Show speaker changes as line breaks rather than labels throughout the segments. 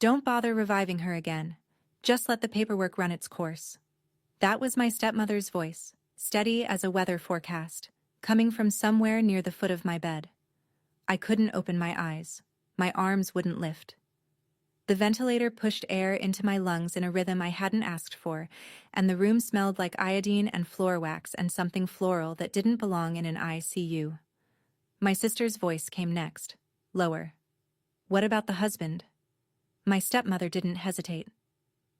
Don't bother reviving her again. Just let the paperwork run its course. That was my stepmother's voice, steady as a weather forecast, coming from somewhere near the foot of my bed. I couldn't open my eyes. My arms wouldn't lift. The ventilator pushed air into my lungs in a rhythm I hadn't asked for, and the room smelled like iodine and floor wax and something floral that didn't belong in an ICU. My sister's voice came next, lower. What about the husband? My stepmother didn't hesitate.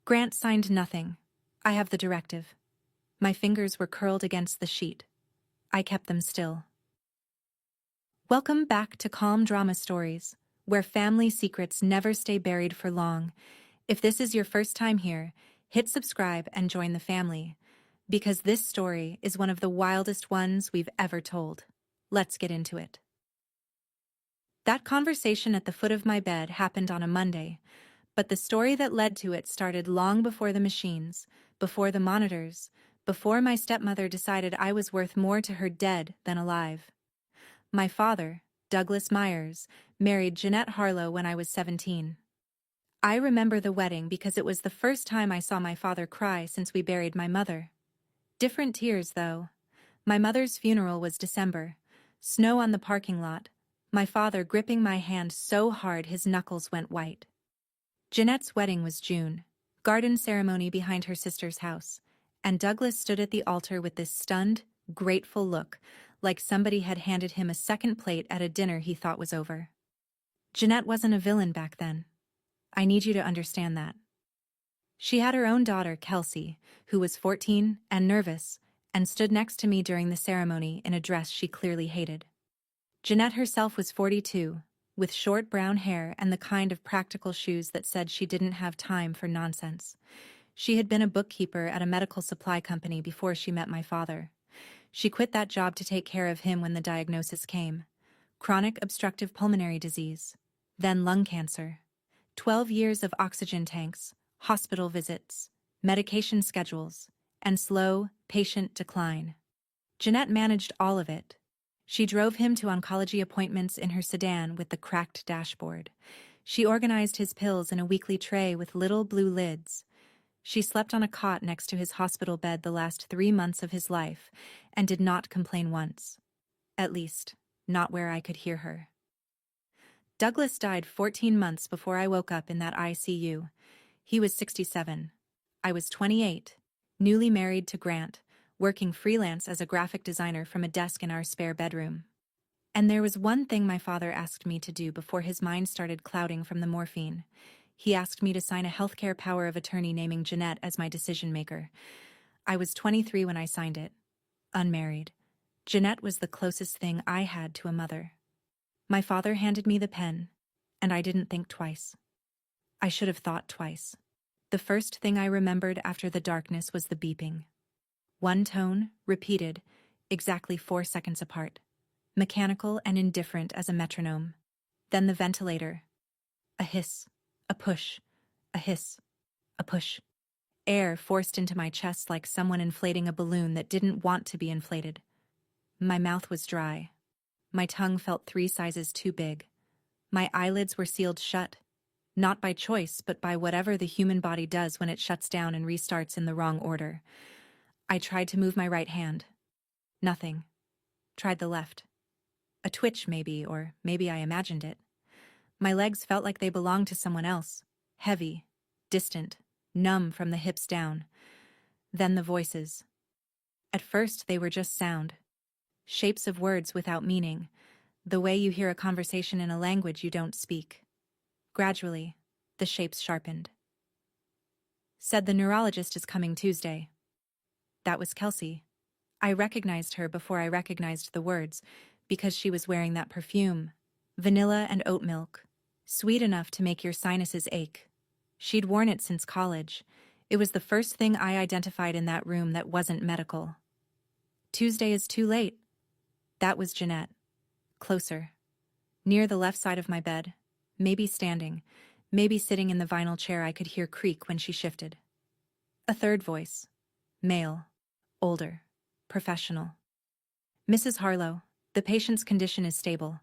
Grant signed nothing. I have the directive. My fingers were curled against the sheet. I kept them still. Welcome back to Calm Drama Stories, where family secrets never stay buried for long. If this is your first time here, hit subscribe and join the family, because this story is one of the wildest ones we've ever told. Let's get into it. That conversation at the foot of my bed happened on a Monday, but the story that led to it started long before the machines, before the monitors, before my stepmother decided I was worth more to her dead than alive. My father, Douglas Myers, married Jeanette Harlow when I was 17. I remember the wedding because it was the first time I saw my father cry since we buried my mother. Different tears, though. My mother's funeral was December. Snow on the parking lot. My father gripping my hand so hard his knuckles went white. Jeanette's wedding was June. Garden ceremony behind her sister's house. And Douglas stood at the altar with this stunned, grateful look, like somebody had handed him a second plate at a dinner he thought was over. Jeanette wasn't a villain back then. I need you to understand that. She had her own daughter, Kelsey, who was 14 and nervous, and stood next to me during the ceremony in a dress she clearly hated. Jeanette herself was 42, with short brown hair and the kind of practical shoes that said she didn't have time for nonsense. She had been a bookkeeper at a medical supply company before she met my father. She quit that job to take care of him when the diagnosis came. Chronic obstructive pulmonary disease, then lung cancer. 12 years of oxygen tanks, hospital visits, medication schedules, and slow, patient decline. Jeanette managed all of it. She drove him to oncology appointments in her sedan with the cracked dashboard. She organized his pills in a weekly tray with little blue lids. She slept on a cot next to his hospital bed the last 3 months of his life and did not complain once. At least, not where I could hear her. Douglas died 14 months before I woke up in that ICU. He was 67. I was 28, newly married to Grant, working freelance as a graphic designer from a desk in our spare bedroom. And there was one thing my father asked me to do before his mind started clouding from the morphine. He asked me to sign a healthcare power of attorney naming Jeanette as my decision-maker. I was 23 when I signed it. Unmarried. Jeanette was the closest thing I had to a mother. My father handed me the pen, and I didn't think twice. I should have thought twice. The first thing I remembered after the darkness was the beeping. One tone, repeated, exactly 4 seconds apart. Mechanical and indifferent as a metronome. Then the ventilator. A hiss. A push. A hiss. A push. Air forced into my chest like someone inflating a balloon that didn't want to be inflated. My mouth was dry. My tongue felt 3 sizes too big. My eyelids were sealed shut. Not by choice, but by whatever the human body does when it shuts down and restarts in the wrong order. I tried to move my right hand. Nothing. Tried the left. A twitch maybe, or maybe I imagined it. My legs felt like they belonged to someone else. Heavy, distant, numb from the hips down. Then the voices. At first they were just sound. Shapes of words without meaning. The way you hear a conversation in a language you don't speak. Gradually, the shapes sharpened. Said the neurologist is coming Tuesday. That was Kelsey. I recognized her before I recognized the words, because she was wearing that perfume. Vanilla and oat milk. Sweet enough to make your sinuses ache. She'd worn it since college. It was the first thing I identified in that room that wasn't medical. Tuesday is too late. That was Jeanette. Closer. Near the left side of my bed. Maybe standing. Maybe sitting in the vinyl chair I could hear creak when she shifted. A third voice. Male. Older. Professional. Mrs. Harlow, the patient's condition is stable.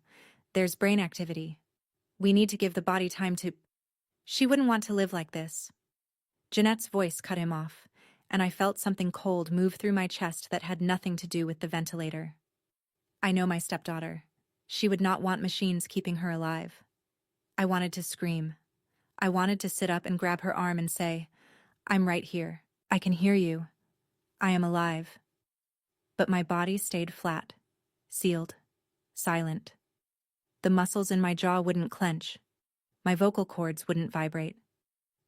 There's brain activity. We need to give the body time to... She wouldn't want to live like this. Jeanette's voice cut him off, and I felt something cold move through my chest that had nothing to do with the ventilator. I know my stepdaughter. She would not want machines keeping her alive. I wanted to scream. I wanted to sit up and grab her arm and say, "I'm right here. I can hear you. I am alive." But my body stayed flat, sealed, silent. The muscles in my jaw wouldn't clench. My vocal cords wouldn't vibrate.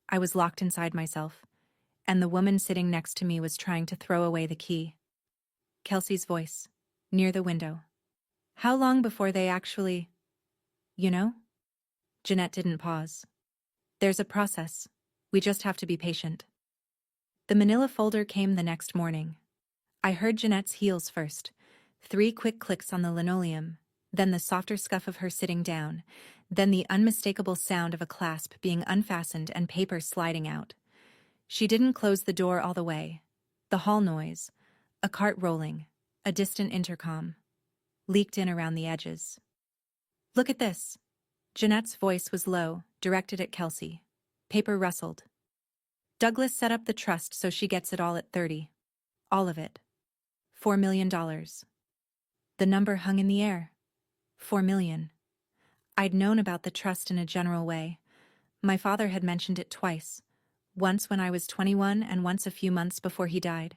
I was locked inside myself, and the woman sitting next to me was trying to throw away the key. Kelsey's voice, near the window. "How long before they actually, you know?" Jeanette didn't pause. "There's a process. We just have to be patient." The manila folder came the next morning. I heard Jeanette's heels first, 3 quick clicks on the linoleum, then the softer scuff of her sitting down, then the unmistakable sound of a clasp being unfastened and paper sliding out. She didn't close the door all the way. The hall noise, a cart rolling, a distant intercom, leaked in around the edges. "Look at this." Jeanette's voice was low, directed at Kelsey. Paper rustled. "Douglas set up the trust so she gets it all at 30. All of it. $4 million. The number hung in the air. 4 million. I'd known about the trust in a general way. My father had mentioned it twice. Once when I was 21 and once a few months before he died.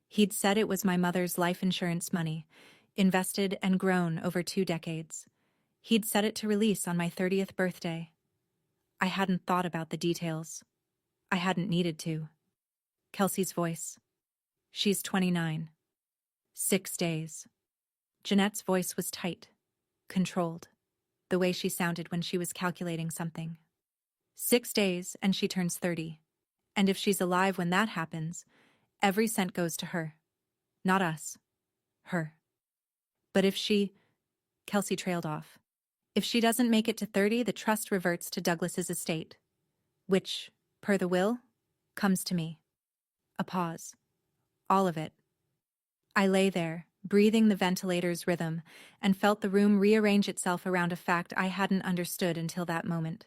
He'd said it was my mother's life insurance money, invested and grown over 2 decades. He'd set it to release on my 30th birthday. I hadn't thought about the details. I hadn't needed to. Kelsey's voice. "She's 29. 6 days." Jeanette's voice was tight, controlled, the way she sounded when she was calculating something. 6 days and she turns 30. And if she's alive when that happens, every cent goes to her. Not us. Her. But if she... Kelsey trailed off. "If she doesn't make it to 30, the trust reverts to Douglas's estate. Which, per the will, comes to me." A pause. All of it. I lay there, breathing the ventilator's rhythm, and felt the room rearrange itself around a fact I hadn't understood until that moment.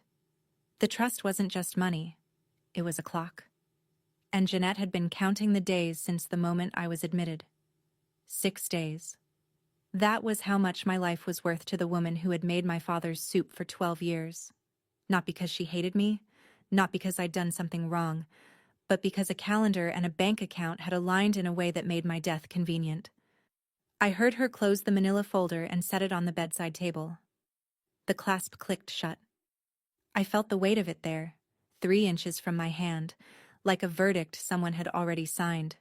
The trust wasn't just money. It was a clock. And Jeanette had been counting the days since the moment I was admitted. 6 days. That was how much my life was worth to the woman who had made my father's soup for 12 years. Not because she hated me, not because I'd done something wrong, but because a calendar and a bank account had aligned in a way that made my death convenient. I heard her close the manila folder and set it on the bedside table. The clasp clicked shut. I felt the weight of it there, 3 inches from my hand, like a verdict someone had already signed.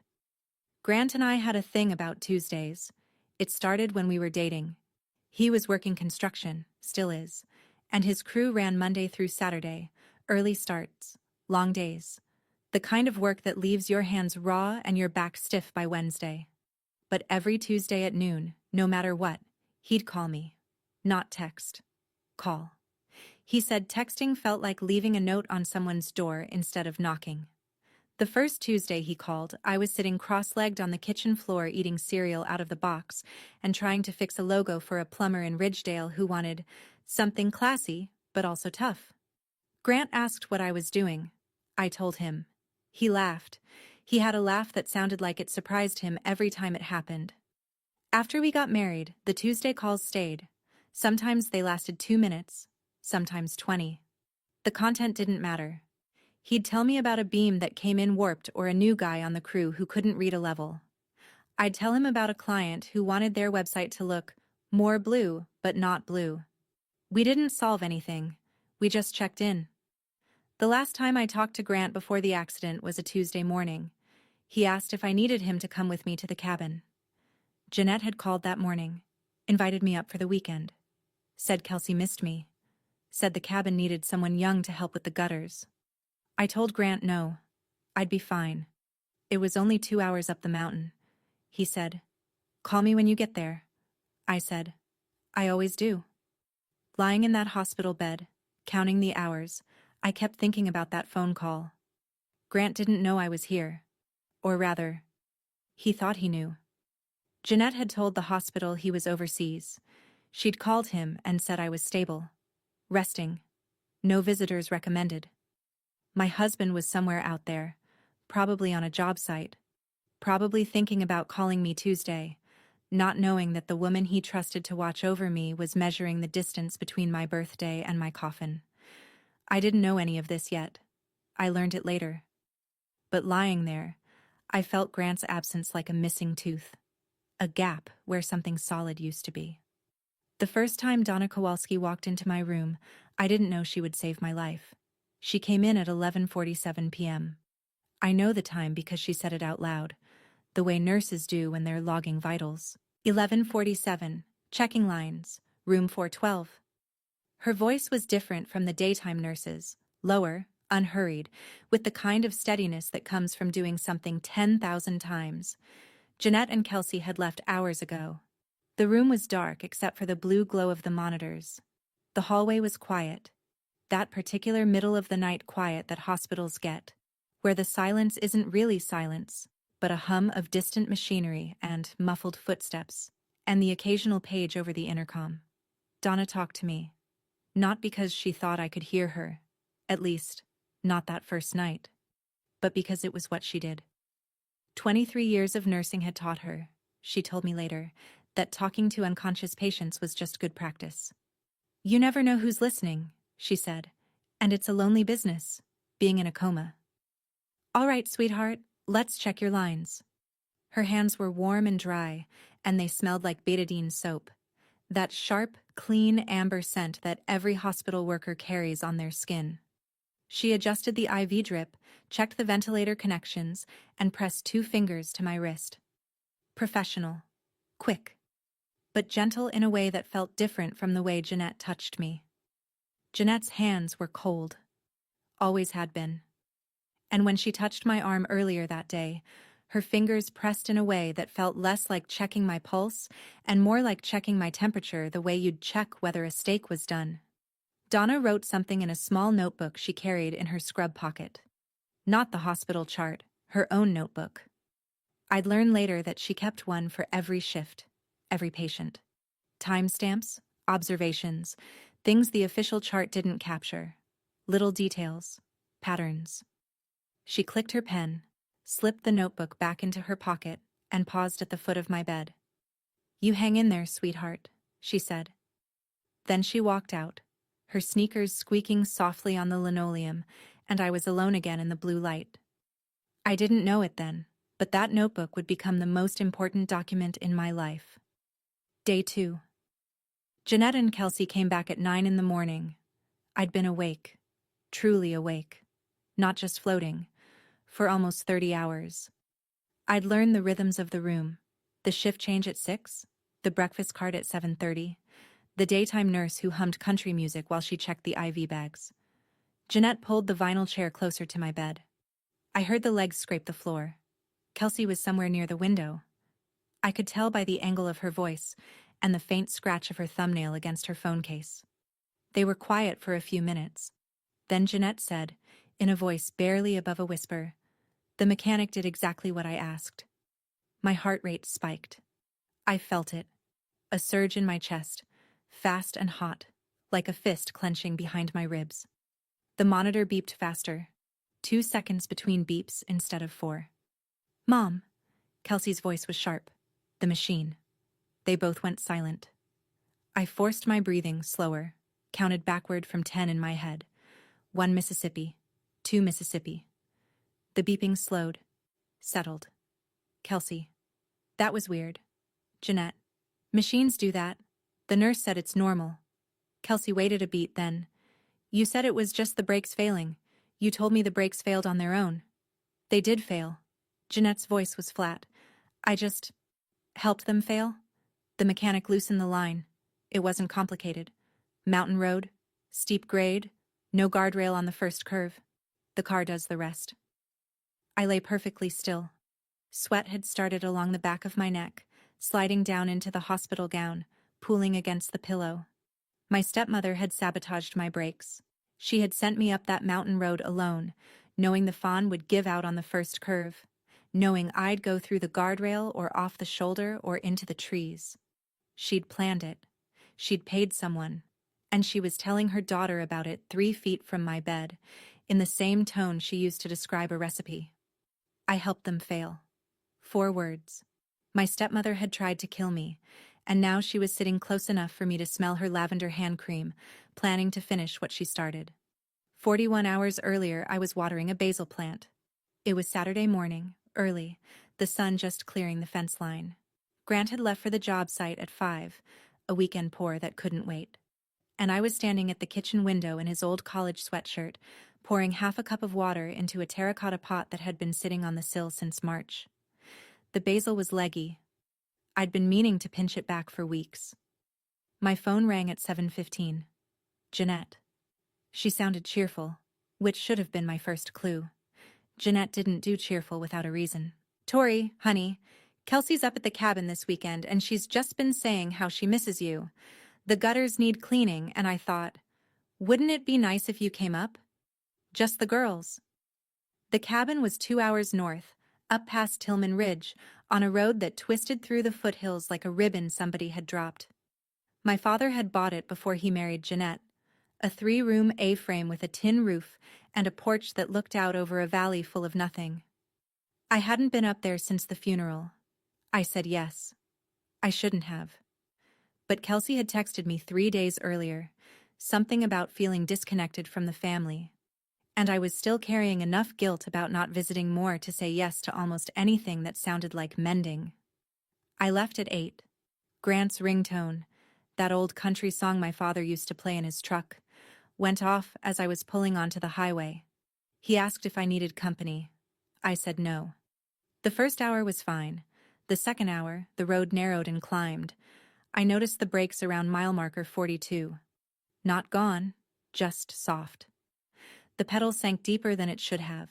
Grant and I had a thing about Tuesdays. It started when we were dating. He was working construction, still is, and his crew ran Monday through Saturday, early starts, long days. The kind of work that leaves your hands raw and your back stiff by Wednesday. But every Tuesday at noon, no matter what, he'd call me. Not text. Call. He said texting felt like leaving a note on someone's door instead of knocking. The first Tuesday he called, I was sitting cross-legged on the kitchen floor eating cereal out of the box and trying to fix a logo for a plumber in Ridgedale who wanted something classy, but also tough. Grant asked what I was doing. I told him. He laughed. He had a laugh that sounded like it surprised him every time it happened. After we got married, the Tuesday calls stayed. Sometimes they lasted 2 minutes, sometimes 20. The content didn't matter. He'd tell me about a beam that came in warped or a new guy on the crew who couldn't read a level. I'd tell him about a client who wanted their website to look more blue, but not blue. We didn't solve anything. We just checked in. The last time I talked to Grant before the accident was a Tuesday morning. He asked if I needed him to come with me to the cabin. Jeanette had called that morning, invited me up for the weekend. Said Kelsey missed me. Said the cabin needed someone young to help with the gutters. I told Grant no. I'd be fine. It was only 2 hours up the mountain. He said, "Call me when you get there." I said, "I always do." Lying in that hospital bed, counting the hours, I kept thinking about that phone call. Grant didn't know I was here. Or rather, he thought he knew. Jeanette had told the hospital he was overseas. She'd called him and said I was stable. Resting. No visitors recommended. My husband was somewhere out there, probably on a job site, probably thinking about calling me Tuesday, not knowing that the woman he trusted to watch over me was measuring the distance between my birthday and my coffin. I didn't know any of this yet. I learned it later. But lying there, I felt Grant's absence like a missing tooth, a gap where something solid used to be. The first time Donna Kowalski walked into my room, I didn't know she would save my life. She came in at 11:47 p.m. I know the time because she said it out loud, the way nurses do when they're logging vitals. 11:47, checking lines, room 412. Her voice was different from the daytime nurses, lower, unhurried, with the kind of steadiness that comes from doing something 10,000 times. Jeanette and Kelsey had left hours ago. The room was dark except for the blue glow of the monitors. The hallway was quiet. That particular middle-of-the-night quiet that hospitals get, where the silence isn't really silence, but a hum of distant machinery and muffled footsteps, and the occasional page over the intercom. Donna talked to me. Not because she thought I could hear her, at least, not that first night, but because it was what she did. 23 years of nursing had taught her, she told me later, that talking to unconscious patients was just good practice. You never know who's listening, she said, and it's a lonely business, being in a coma. All right, sweetheart, let's check your lines. Her hands were warm and dry, and they smelled like betadine soap, that sharp, clean amber scent that every hospital worker carries on their skin. She adjusted the IV drip, checked the ventilator connections, and pressed 2 fingers to my wrist. Professional. Quick. But gentle in a way that felt different from the way Jeanette touched me. Jeanette's hands were cold. Always had been. And when she touched my arm earlier that day, her fingers pressed in a way that felt less like checking my pulse and more like checking my temperature the way you'd check whether a steak was done. Donna wrote something in a small notebook she carried in her scrub pocket. Not the hospital chart, her own notebook. I'd learn later that she kept one for every shift, every patient. Timestamps, observations, things the official chart didn't capture. Little details, patterns. She clicked her pen, slipped the notebook back into her pocket, and paused at the foot of my bed. You hang in there, sweetheart, she said. Then she walked out, her sneakers squeaking softly on the linoleum, and I was alone again in the blue light. I didn't know it then, but that notebook would become the most important document in my life. Day 2. Jeanette and Kelsey came back at 9 in the morning. I'd been awake, truly awake, not just floating, for almost 30 hours. I'd learned the rhythms of the room, the shift change at 6, the breakfast cart at 7:30, the daytime nurse who hummed country music while she checked the IV bags. Jeanette pulled the vinyl chair closer to my bed. I heard the legs scrape the floor. Kelsey was somewhere near the window. I could tell by the angle of her voice and the faint scratch of her thumbnail against her phone case. They were quiet for a few minutes. Then Jeanette said, in a voice barely above a whisper, "The mechanic did exactly what I asked." My heart rate spiked. I felt it. A surge in my chest, fast and hot, like a fist clenching behind my ribs. The monitor beeped faster. 2 seconds between beeps instead of 4. Mom. Kelsey's voice was sharp. The machine. They both went silent. I forced my breathing slower, counted backward from 10 in my head. 1 Mississippi. 2 Mississippi. The beeping slowed. Settled. Kelsey. That was weird. Jeanette. Machines do that. The nurse said it's normal. Kelsey waited a beat then. You said it was just the brakes failing. You told me the brakes failed on their own. They did fail. Jeanette's voice was flat. I just helped them fail. The mechanic loosened the line. It wasn't complicated. Mountain road, steep grade, no guardrail on the first curve. The car does the rest. I lay perfectly still. Sweat had started along the back of my neck, sliding down into the hospital gown, pooling against the pillow. My stepmother had sabotaged my brakes. She had sent me up that mountain road alone, knowing the fawn would give out on the first curve, knowing I'd go through the guardrail or off the shoulder or into the trees. She'd planned it. She'd paid someone, and she was telling her daughter about it 3 feet from my bed, in the same tone she used to describe a recipe. I helped them fail. 4 words. My stepmother had tried to kill me, and now she was sitting close enough for me to smell her lavender hand cream, planning to finish what she started. 41 hours earlier, I was watering a basil plant. It was Saturday morning, early, the sun just clearing the fence line. Grant had left for the job site at 5, a weekend pour that couldn't wait. And I was standing at the kitchen window in his old college sweatshirt, pouring half a cup of water into a terracotta pot that had been sitting on the sill since March. The basil was leggy. I'd been meaning to pinch it back for weeks. My phone rang at 7:15. Jeanette. She sounded cheerful, which should have been my first clue. Jeanette didn't do cheerful without a reason. Tori, honey, Kelsey's up at the cabin this weekend and she's just been saying how she misses you. The gutters need cleaning, and I thought, wouldn't it be nice if you came up? Just the girls. The cabin was 2 hours north, up past Tillman Ridge, on a road that twisted through the foothills like a ribbon somebody had dropped. My father had bought it before he married Jeanette, a 3-room A-frame with a tin roof and a porch that looked out over a valley full of nothing. I hadn't been up there since the funeral. I said yes. I shouldn't have. But Kelsey had texted me 3 days earlier, something about feeling disconnected from the family. And I was still carrying enough guilt about not visiting more to say yes to almost anything that sounded like mending. I left at 8. Grant's ringtone, that old country song my father used to play in his truck, went off as I was pulling onto the highway. He asked if I needed company. I said no. The first hour was fine. The second hour, the road narrowed and climbed. I noticed the brakes around mile marker 42. Not gone, just soft. The pedal sank deeper than it should have.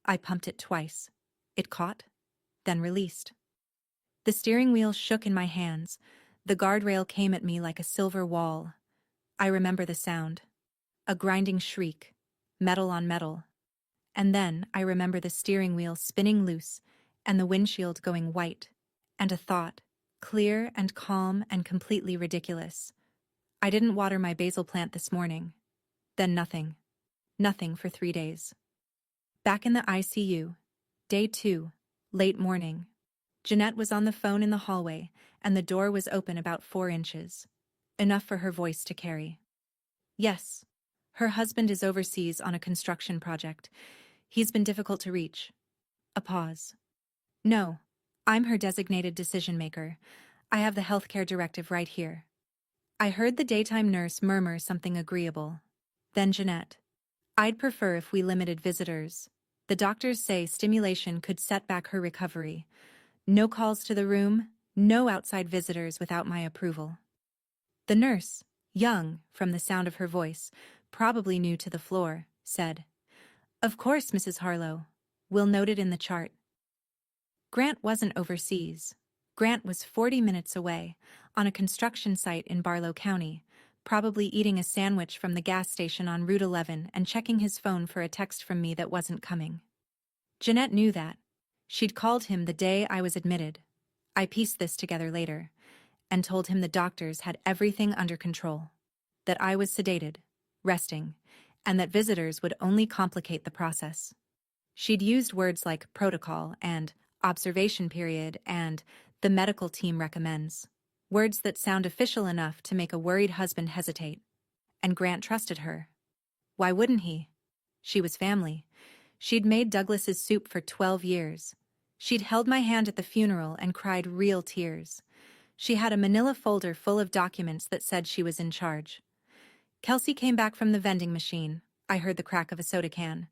I pumped it twice. It caught, then released. The steering wheel shook in my hands. The guardrail came at me like a silver wall. I remember the sound. A grinding shriek, metal on metal. And then I remember the steering wheel spinning loose and the windshield going white, and a thought, clear and calm and completely ridiculous. I didn't water my basil plant this morning. Then nothing. Nothing for 3 days. Back in the ICU. Day 2. Late morning. Jeanette was on the phone in the hallway, and the door was open about 4 inches. Enough for her voice to carry. Yes. Her husband is overseas on a construction project. He's been difficult to reach. A pause. No. I'm her designated decision-maker. I have the healthcare directive right here. I heard the daytime nurse murmur something agreeable. Then Jeanette. I'd prefer if we limited visitors. The doctors say stimulation could set back her recovery. No calls to the room, no outside visitors without my approval. The nurse, young from the sound of her voice, probably new to the floor, said, Of course, Mrs. Harlow. We'll note it in the chart. Grant wasn't overseas. Grant was 40 minutes away, on a construction site in Barlow County, probably eating a sandwich from the gas station on Route 11 and checking his phone for a text from me that wasn't coming. Jeanette knew that. She'd called him the day I was admitted. I pieced this together later, and told him the doctors had everything under control, that I was sedated, resting, and that visitors would only complicate the process. She'd used words like protocol and observation period and the medical team recommends, words that sound official enough to make a worried husband hesitate. And Grant trusted her. Why wouldn't he? She was family. She'd made Douglas's soup for 12 years. She'd held my hand at the funeral and cried real tears. She had a manila folder full of documents that said she was in charge. Kelsey came back from the vending machine. I heard the crack of a soda can,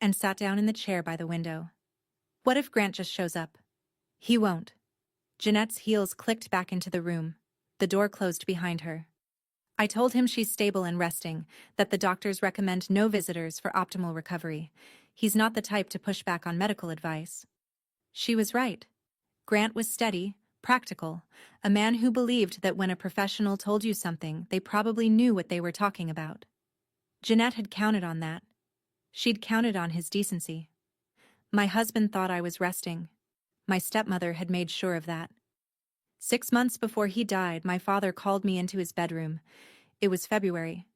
and sat down in the chair by the window. What if Grant just shows up? He won't. Jeanette's heels clicked back into the room. The door closed behind her. I told him she's stable and resting, that the doctors recommend no visitors for optimal recovery. He's not the type to push back on medical advice. She was right. Grant was steady, practical, a man who believed that when a professional told you something, they probably knew what they were talking about. Jeanette had counted on that. She'd counted on his decency. My husband thought I was resting. My stepmother had made sure of that. 6 months before he died, my father called me into his bedroom. It was February.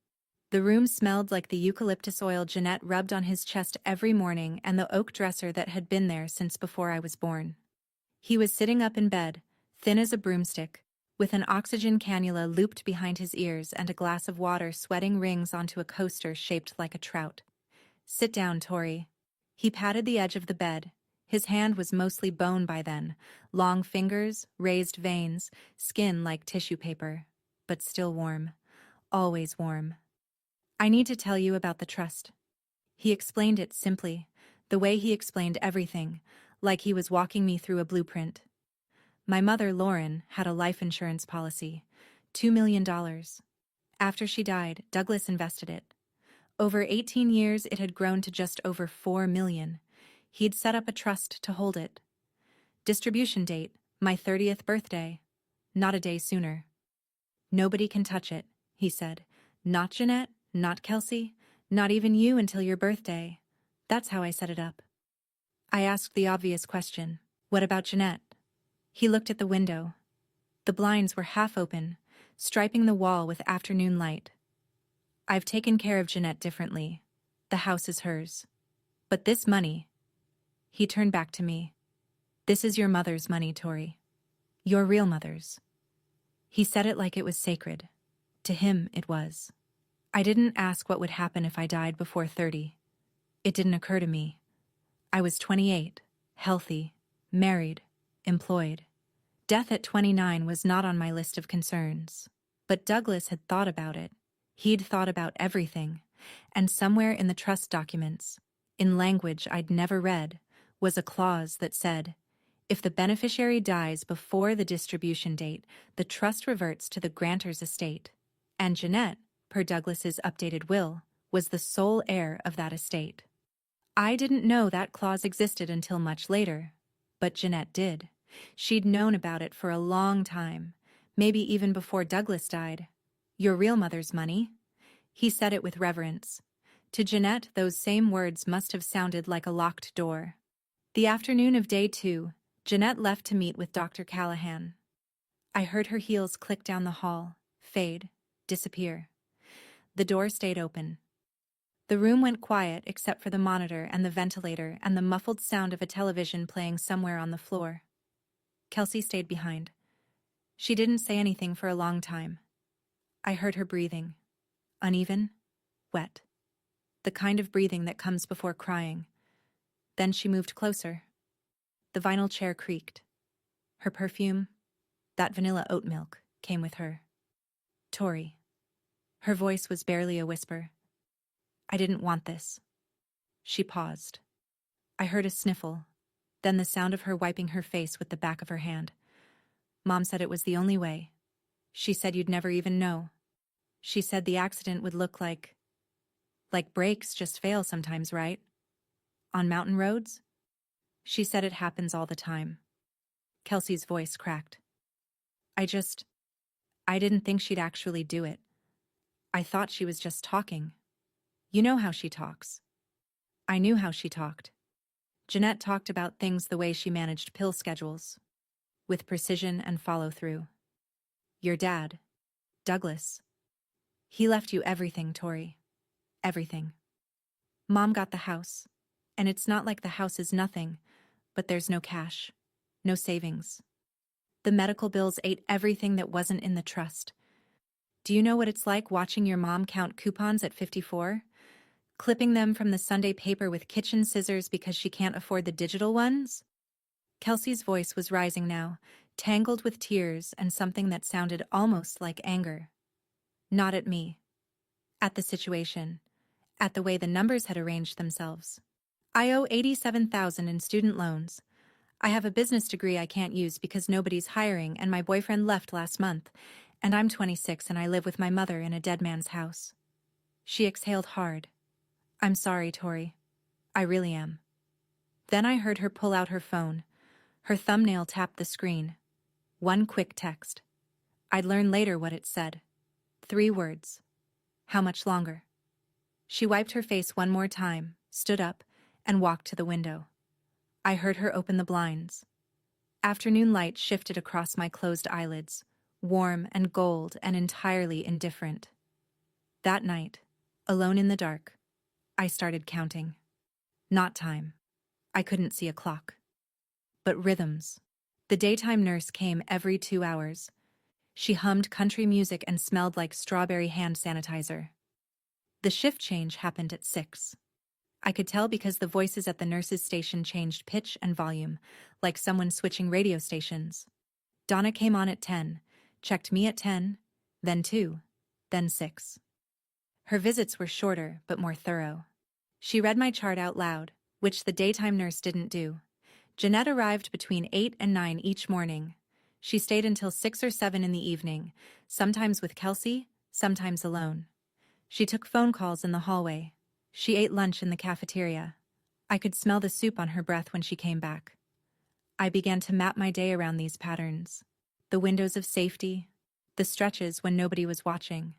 The room smelled like the eucalyptus oil Jeanette rubbed on his chest every morning and the oak dresser that had been there since before I was born. He was sitting up in bed, thin as a broomstick, with an oxygen cannula looped behind his ears and a glass of water sweating rings onto a coaster shaped like a trout. "Sit down, Tori." He patted the edge of the bed. His hand was mostly bone by then, long fingers, raised veins, skin like tissue paper, but still warm. Always warm. "I need to tell you about the trust." He explained it simply, the way he explained everything, like he was walking me through a blueprint. My mother, Lauren, had a life insurance policy, $2 million. After she died, Douglas invested it. Over 18 years, it had grown to just over $4 million. He'd set up a trust to hold it. Distribution date, my 30th birthday. Not a day sooner. "Nobody can touch it," he said. "Not Jeanette, not Kelsey, not even you until your birthday." That's how I set it up. I asked the obvious question, "What about Jeanette?" He looked at the window. The blinds were half open, striping the wall with afternoon light. "I've taken care of Jeanette differently. The house is hers. But this money..." He turned back to me. "This is your mother's money, Tori. Your real mother's." He said it like it was sacred. To him, it was. I didn't ask what would happen if I died before 30. It didn't occur to me. I was 28, healthy, married, employed. Death at 29 was not on my list of concerns. But Douglas had thought about it. He'd thought about everything. And somewhere in the trust documents, in language I'd never read, was a clause that said, if the beneficiary dies before the distribution date, the trust reverts to the grantor's estate. And Jeanette, per Douglas's updated will, was the sole heir of that estate. I didn't know that clause existed until much later, but Jeanette did. She'd known about it for a long time, maybe even before Douglas died. "Your real mother's money?" He said it with reverence. To Jeanette, those same words must have sounded like a locked door. The afternoon of day 2, Jeanette left to meet with Dr. Callahan. I heard her heels click down the hall, fade, disappear. The door stayed open. The room went quiet except for the monitor and the ventilator and the muffled sound of a television playing somewhere on the floor. Kelsey stayed behind. She didn't say anything for a long time. I heard her breathing. Uneven, wet. The kind of breathing that comes before crying. Then she moved closer. The vinyl chair creaked. Her perfume, that vanilla oat milk, came with her. "Tori." Her voice was barely a whisper. "I didn't want this." She paused. I heard a sniffle, then the sound of her wiping her face with the back of her hand. "Mom said it was the only way. She said you'd never even know. She said the accident would look like brakes just fail sometimes, right? On mountain roads?" She said it happens all the time. Kelsey's voice cracked. I didn't think she'd actually do it. I thought she was just talking. You know how she talks." I knew how she talked. Jeanette talked about things the way she managed pill schedules, with precision and follow-through. "Your dad, Douglas. He left you everything, Tori. Everything. Mom got the house, and it's not like the house is nothing, but there's no cash, no savings. The medical bills ate everything that wasn't in the trust. Do you know what it's like watching your mom count coupons at 54? Clipping them from the Sunday paper with kitchen scissors because she can't afford the digital ones?" Kelsey's voice was rising now, tangled with tears and something that sounded almost like anger. Not at me. At the situation. At the way the numbers had arranged themselves. "I owe $87,000 in student loans. I have a business degree I can't use because nobody's hiring and my boyfriend left last month, and I'm 26 and I live with my mother in a dead man's house." She exhaled hard. "I'm sorry, Tori. I really am." Then I heard her pull out her phone. Her thumbnail tapped the screen. One quick text. I'd learn later what it said. 3 words. "How much longer?" She wiped her face one more time, stood up, and walked to the window. I heard her open the blinds. Afternoon light shifted across my closed eyelids, warm and gold and entirely indifferent. That night, Alone in the dark, I started counting. Not time. I couldn't see a clock. But rhythms. The daytime nurse came every 2 hours. She hummed country music and smelled like strawberry hand sanitizer. The shift change happened at 6. I could tell because the voices at the nurse's station changed pitch and volume, like someone switching radio stations. Donna came on at 10, checked me at 10, then 2, then 6. Her visits were shorter but more thorough. She read my chart out loud, which the daytime nurse didn't do. Jeanette arrived between 8 and 9 each morning. She stayed until 6 or 7 in the evening, sometimes with Kelsey, sometimes alone. She took phone calls in the hallway. She ate lunch in the cafeteria. I could smell the soup on her breath when she came back. I began to map my day around these patterns. The windows of safety, the stretches when nobody was watching.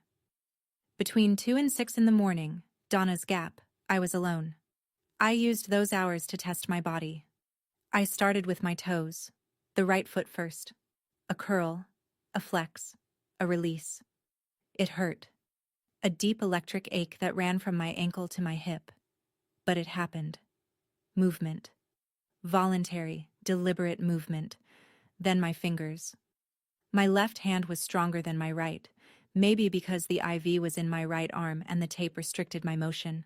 Between 2 and 6 in the morning, Donna's gap, I was alone. I used those hours to test my body. I started with my toes, the right foot first. A curl, a flex, a release. It hurt. A deep electric ache that ran from my ankle to my hip. But it happened. Movement. Voluntary, deliberate movement. Then my fingers. My left hand was stronger than my right, maybe because the IV was in my right arm and the tape restricted my motion.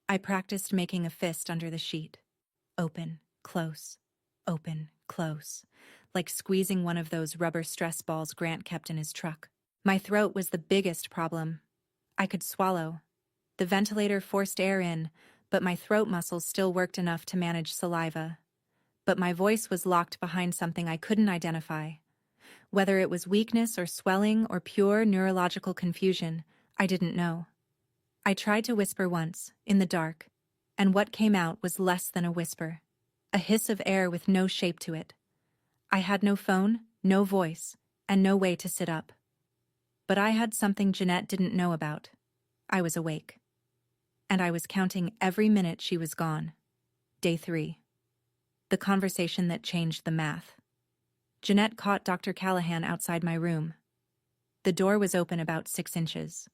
I practiced making a fist under the sheet. Open, close, open, close, like squeezing one of those rubber stress balls Grant kept in his truck. My throat was the biggest problem. I could swallow. The ventilator forced air in, but my throat muscles still worked enough to manage saliva. But my voice was locked behind something I couldn't identify. Whether it was weakness or swelling or pure neurological confusion, I didn't know. I tried to whisper once, in the dark, and what came out was less than a whisper. A hiss of air with no shape to it. I had no phone, no voice, and no way to sit up. But I had something Jeanette didn't know about. I was awake. And I was counting every minute she was gone. Day 3. The conversation that changed the math. Jeanette caught Dr. Callahan outside my room. The door was open about 6 inches.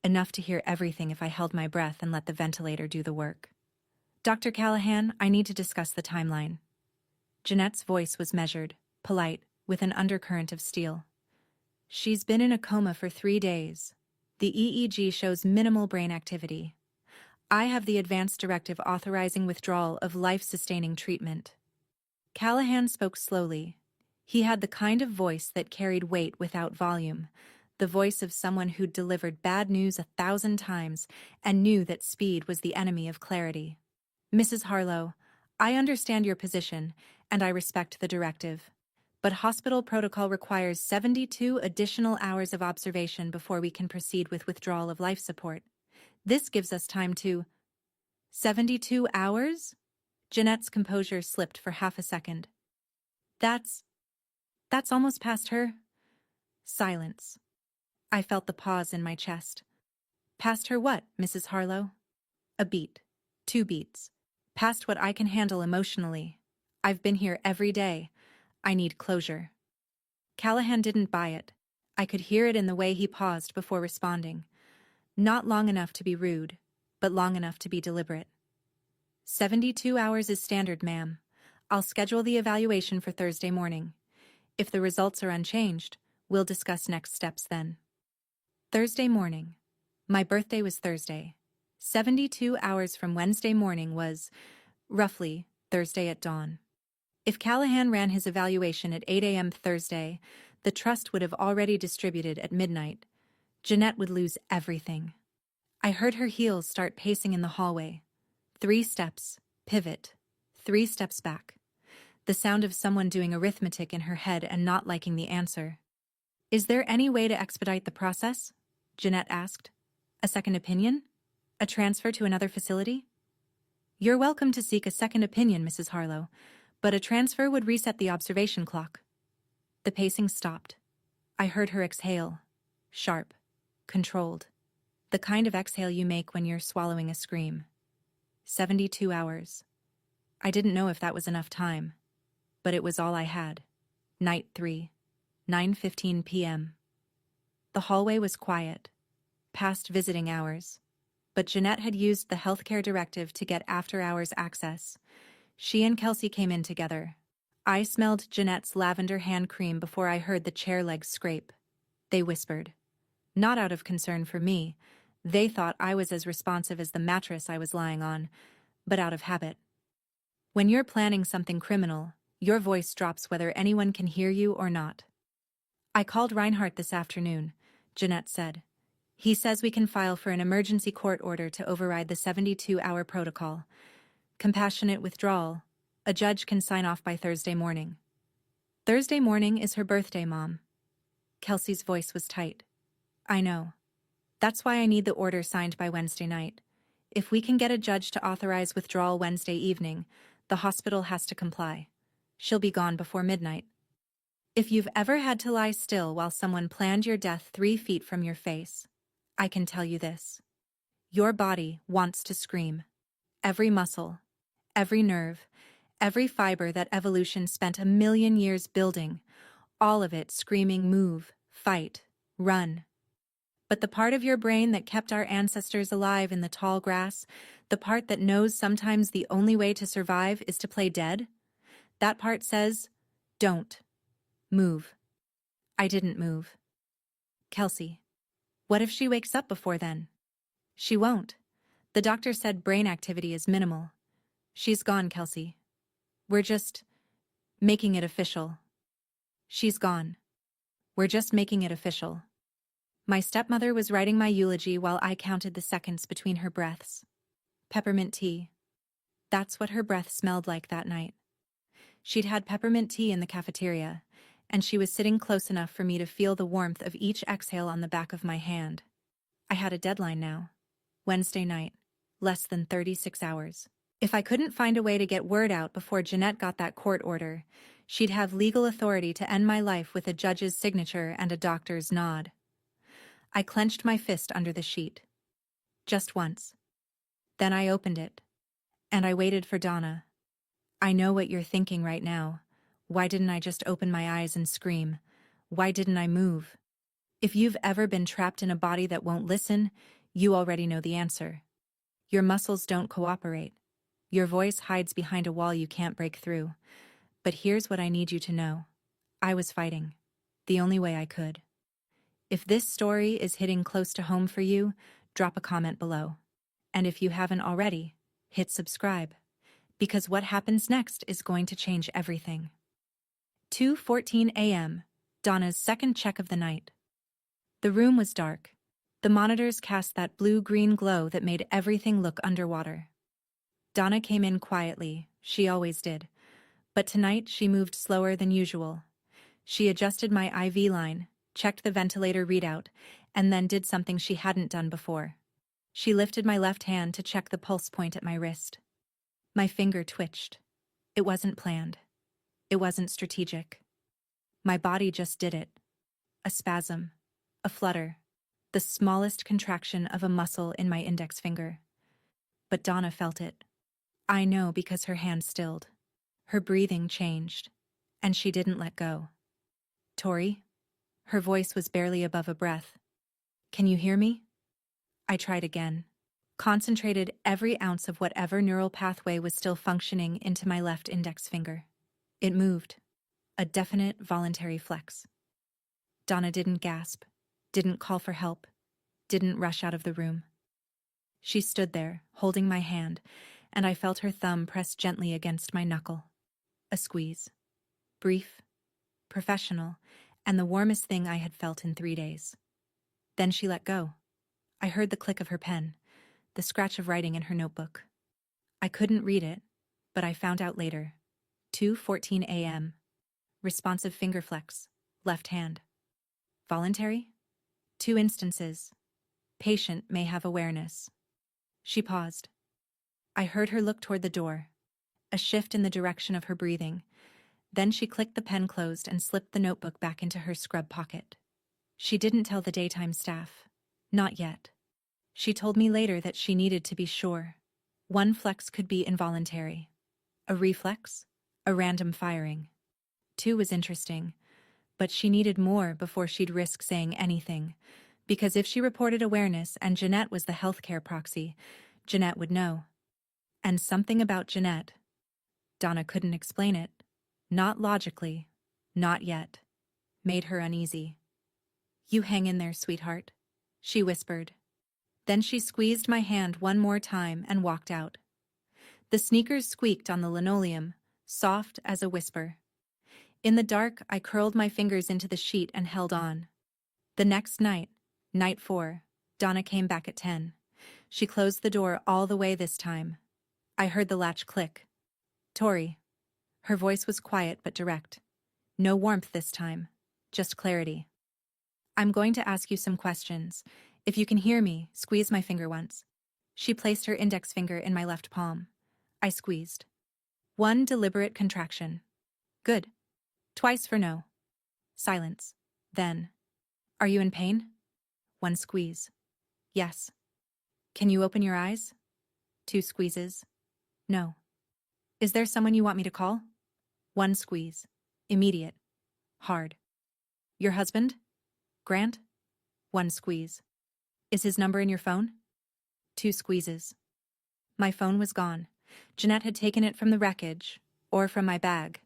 Enough to hear everything if I held my breath and let the ventilator do the work. Dr. Callahan, I need to discuss the timeline. Jeanette's voice was measured, polite, with an undercurrent of steel. She's been in a coma for 3 days. The EEG shows minimal brain activity. I have the advance directive authorizing withdrawal of life-sustaining treatment. Callahan spoke slowly. He had the kind of voice that carried weight without volume, the voice of someone who'd delivered bad news 1,000 times and knew that speed was the enemy of clarity. Mrs. Harlow, I understand your position, and I respect the directive. But hospital protocol requires 72 additional hours of observation before we can proceed with withdrawal of life support. This gives us time to... 72 hours? Jeanette's composure slipped for half a second. That's almost past her. Silence. I felt the pause in my chest. Past her what, Mrs. Harlow? A beat. 2 beats. Past what I can handle emotionally. I've been here every day. I need closure. Callahan didn't buy it. I could hear it in the way he paused before responding. Not long enough to be rude, but long enough to be deliberate. 72 hours is standard, ma'am. I'll schedule the evaluation for Thursday morning. If the results are unchanged, we'll discuss next steps then. Thursday morning. My birthday was Thursday. 72 hours from Wednesday morning was, roughly, Thursday at dawn. If Callahan ran his evaluation at 8 a.m. Thursday, the trust would have already distributed at midnight. Jeanette would lose everything. I heard her heels start pacing in the hallway. 3 steps, pivot, 3 steps back. The sound of someone doing arithmetic in her head and not liking the answer. Is there any way to expedite the process? Jeanette asked. A second opinion? A transfer to another facility? You're welcome to seek a second opinion, Mrs. Harlow, but a transfer would reset the observation clock. The pacing stopped. I heard her exhale. Sharp. Controlled. The kind of exhale you make when you're swallowing a scream. 72 hours. I didn't know if that was enough time, but it was all I had. Night 3. 9:15 p.m. The hallway was quiet. Past visiting hours. but Jeanette had used the healthcare directive to get after-hours access. She and Kelsey came in together. I smelled Jeanette's lavender hand cream before I heard the chair legs scrape. They whispered. Not out of concern for me. They thought I was as responsive as the mattress I was lying on, but out of habit. When you're planning something criminal, your voice drops whether anyone can hear you or not. I called Reinhardt this afternoon, Jeanette said. He says we can file for an emergency court order to override the 72-hour protocol. Compassionate withdrawal. A judge can sign off by Thursday morning. Thursday morning is her birthday, Mom. Kelsey's voice was tight. I know. That's why I need the order signed by Wednesday night. If we can get a judge to authorize withdrawal Wednesday evening, the hospital has to comply. She'll be gone before midnight. If you've ever had to lie still while someone planned your death 3 feet from your face, I can tell you this. Your body wants to scream. Every muscle, every nerve, every fiber that evolution spent 1,000,000 years building, all of it screaming move, fight, run. But the part of your brain that kept our ancestors alive in the tall grass, the part that knows sometimes the only way to survive is to play dead, that part says, don't. Move. I didn't move. Kelsey. What if she wakes up before then? She won't. The doctor said brain activity is minimal. She's gone, Kelsey. We're just making it official. She's gone. We're just making it official. My stepmother was writing my eulogy while I counted the seconds between her breaths. Peppermint tea. That's what her breath smelled like that night. She'd had peppermint tea in the cafeteria, and she was sitting close enough for me to feel the warmth of each exhale on the back of my hand. I had a deadline now. Wednesday night. Less than 36 hours. If I couldn't find a way to get word out before Jeanette got that court order, she'd have legal authority to end my life with a judge's signature and a doctor's nod. I clenched my fist under the sheet. Just once. Then I opened it. And I waited for Donna. I know what you're thinking right now. Why didn't I just open my eyes and scream? Why didn't I move? If you've ever been trapped in a body that won't listen, you already know the answer. Your muscles don't cooperate. Your voice hides behind a wall you can't break through. But here's what I need you to know. I was fighting. The only way I could. If this story is hitting close to home for you, drop a comment below. And if you haven't already, hit subscribe. Because what happens next is going to change everything. 2:14 a.m., Donna's second check of the night. The room was dark. The monitors cast that blue-green glow that made everything look underwater. Donna came in quietly, she always did. But tonight she moved slower than usual. She adjusted my IV line, checked the ventilator readout, and then did something she hadn't done before. She lifted my left hand to check the pulse point at my wrist. My finger twitched. It wasn't planned. It wasn't strategic. My body just did it. A spasm. A flutter. The smallest contraction of a muscle in my index finger. But Donna felt it. I know because her hand stilled. Her breathing changed. And she didn't let go. Tori? Her voice was barely above a breath. Can you hear me? I tried again. Concentrated every ounce of whatever neural pathway was still functioning into my left index finger. It moved. A definite voluntary flex. Donna didn't gasp, didn't call for help, didn't rush out of the room. She stood there, holding my hand, and I felt her thumb press gently against my knuckle. A squeeze. Brief, professional, and the warmest thing I had felt in 3 days. Then she let go. I heard the click of her pen, the scratch of writing in her notebook. I couldn't read it, but I found out later. 2:14 a.m. Responsive finger flex, left hand. Voluntary? 2 instances. Patient may have awareness. She paused. I heard her look toward the door. A shift in the direction of her breathing. Then she clicked the pen closed and slipped the notebook back into her scrub pocket. She didn't tell the daytime staff. Not yet. She told me later that she needed to be sure. 1 flex could be involuntary. A reflex? A random firing. 2 was interesting, but she needed more before she'd risk saying anything, Because if she reported awareness and Jeanette was the healthcare proxy, Jeanette would know. And something about Jeanette. Donna couldn't explain it. Not logically. Not yet. Made her uneasy. "You hang in there, sweetheart," she whispered. Then she squeezed my hand one more time and walked out. The sneakers squeaked on the linoleum, soft as a whisper. In the dark, I curled my fingers into the sheet and held on. The next night, night 4, Donna came back at 10. She closed the door all the way this time. I heard the latch click. "Tori." Her voice was quiet but direct. No warmth this time, just clarity. "I'm going to ask you some questions. If you can hear me, squeeze my finger once." She placed her index finger in my left palm. I squeezed. One deliberate contraction. "Good." Twice for no. Silence. Then, "Are you in pain?" One squeeze. "Yes." "Can you open your eyes?" 2 squeezes. "No." "Is there someone you want me to call?" One squeeze. Immediate. Hard. "Your husband? Grant?" One squeeze. "Is his number in your phone?" 2 squeezes. My phone was gone. Jeanette had taken it from the wreckage, or from my bag.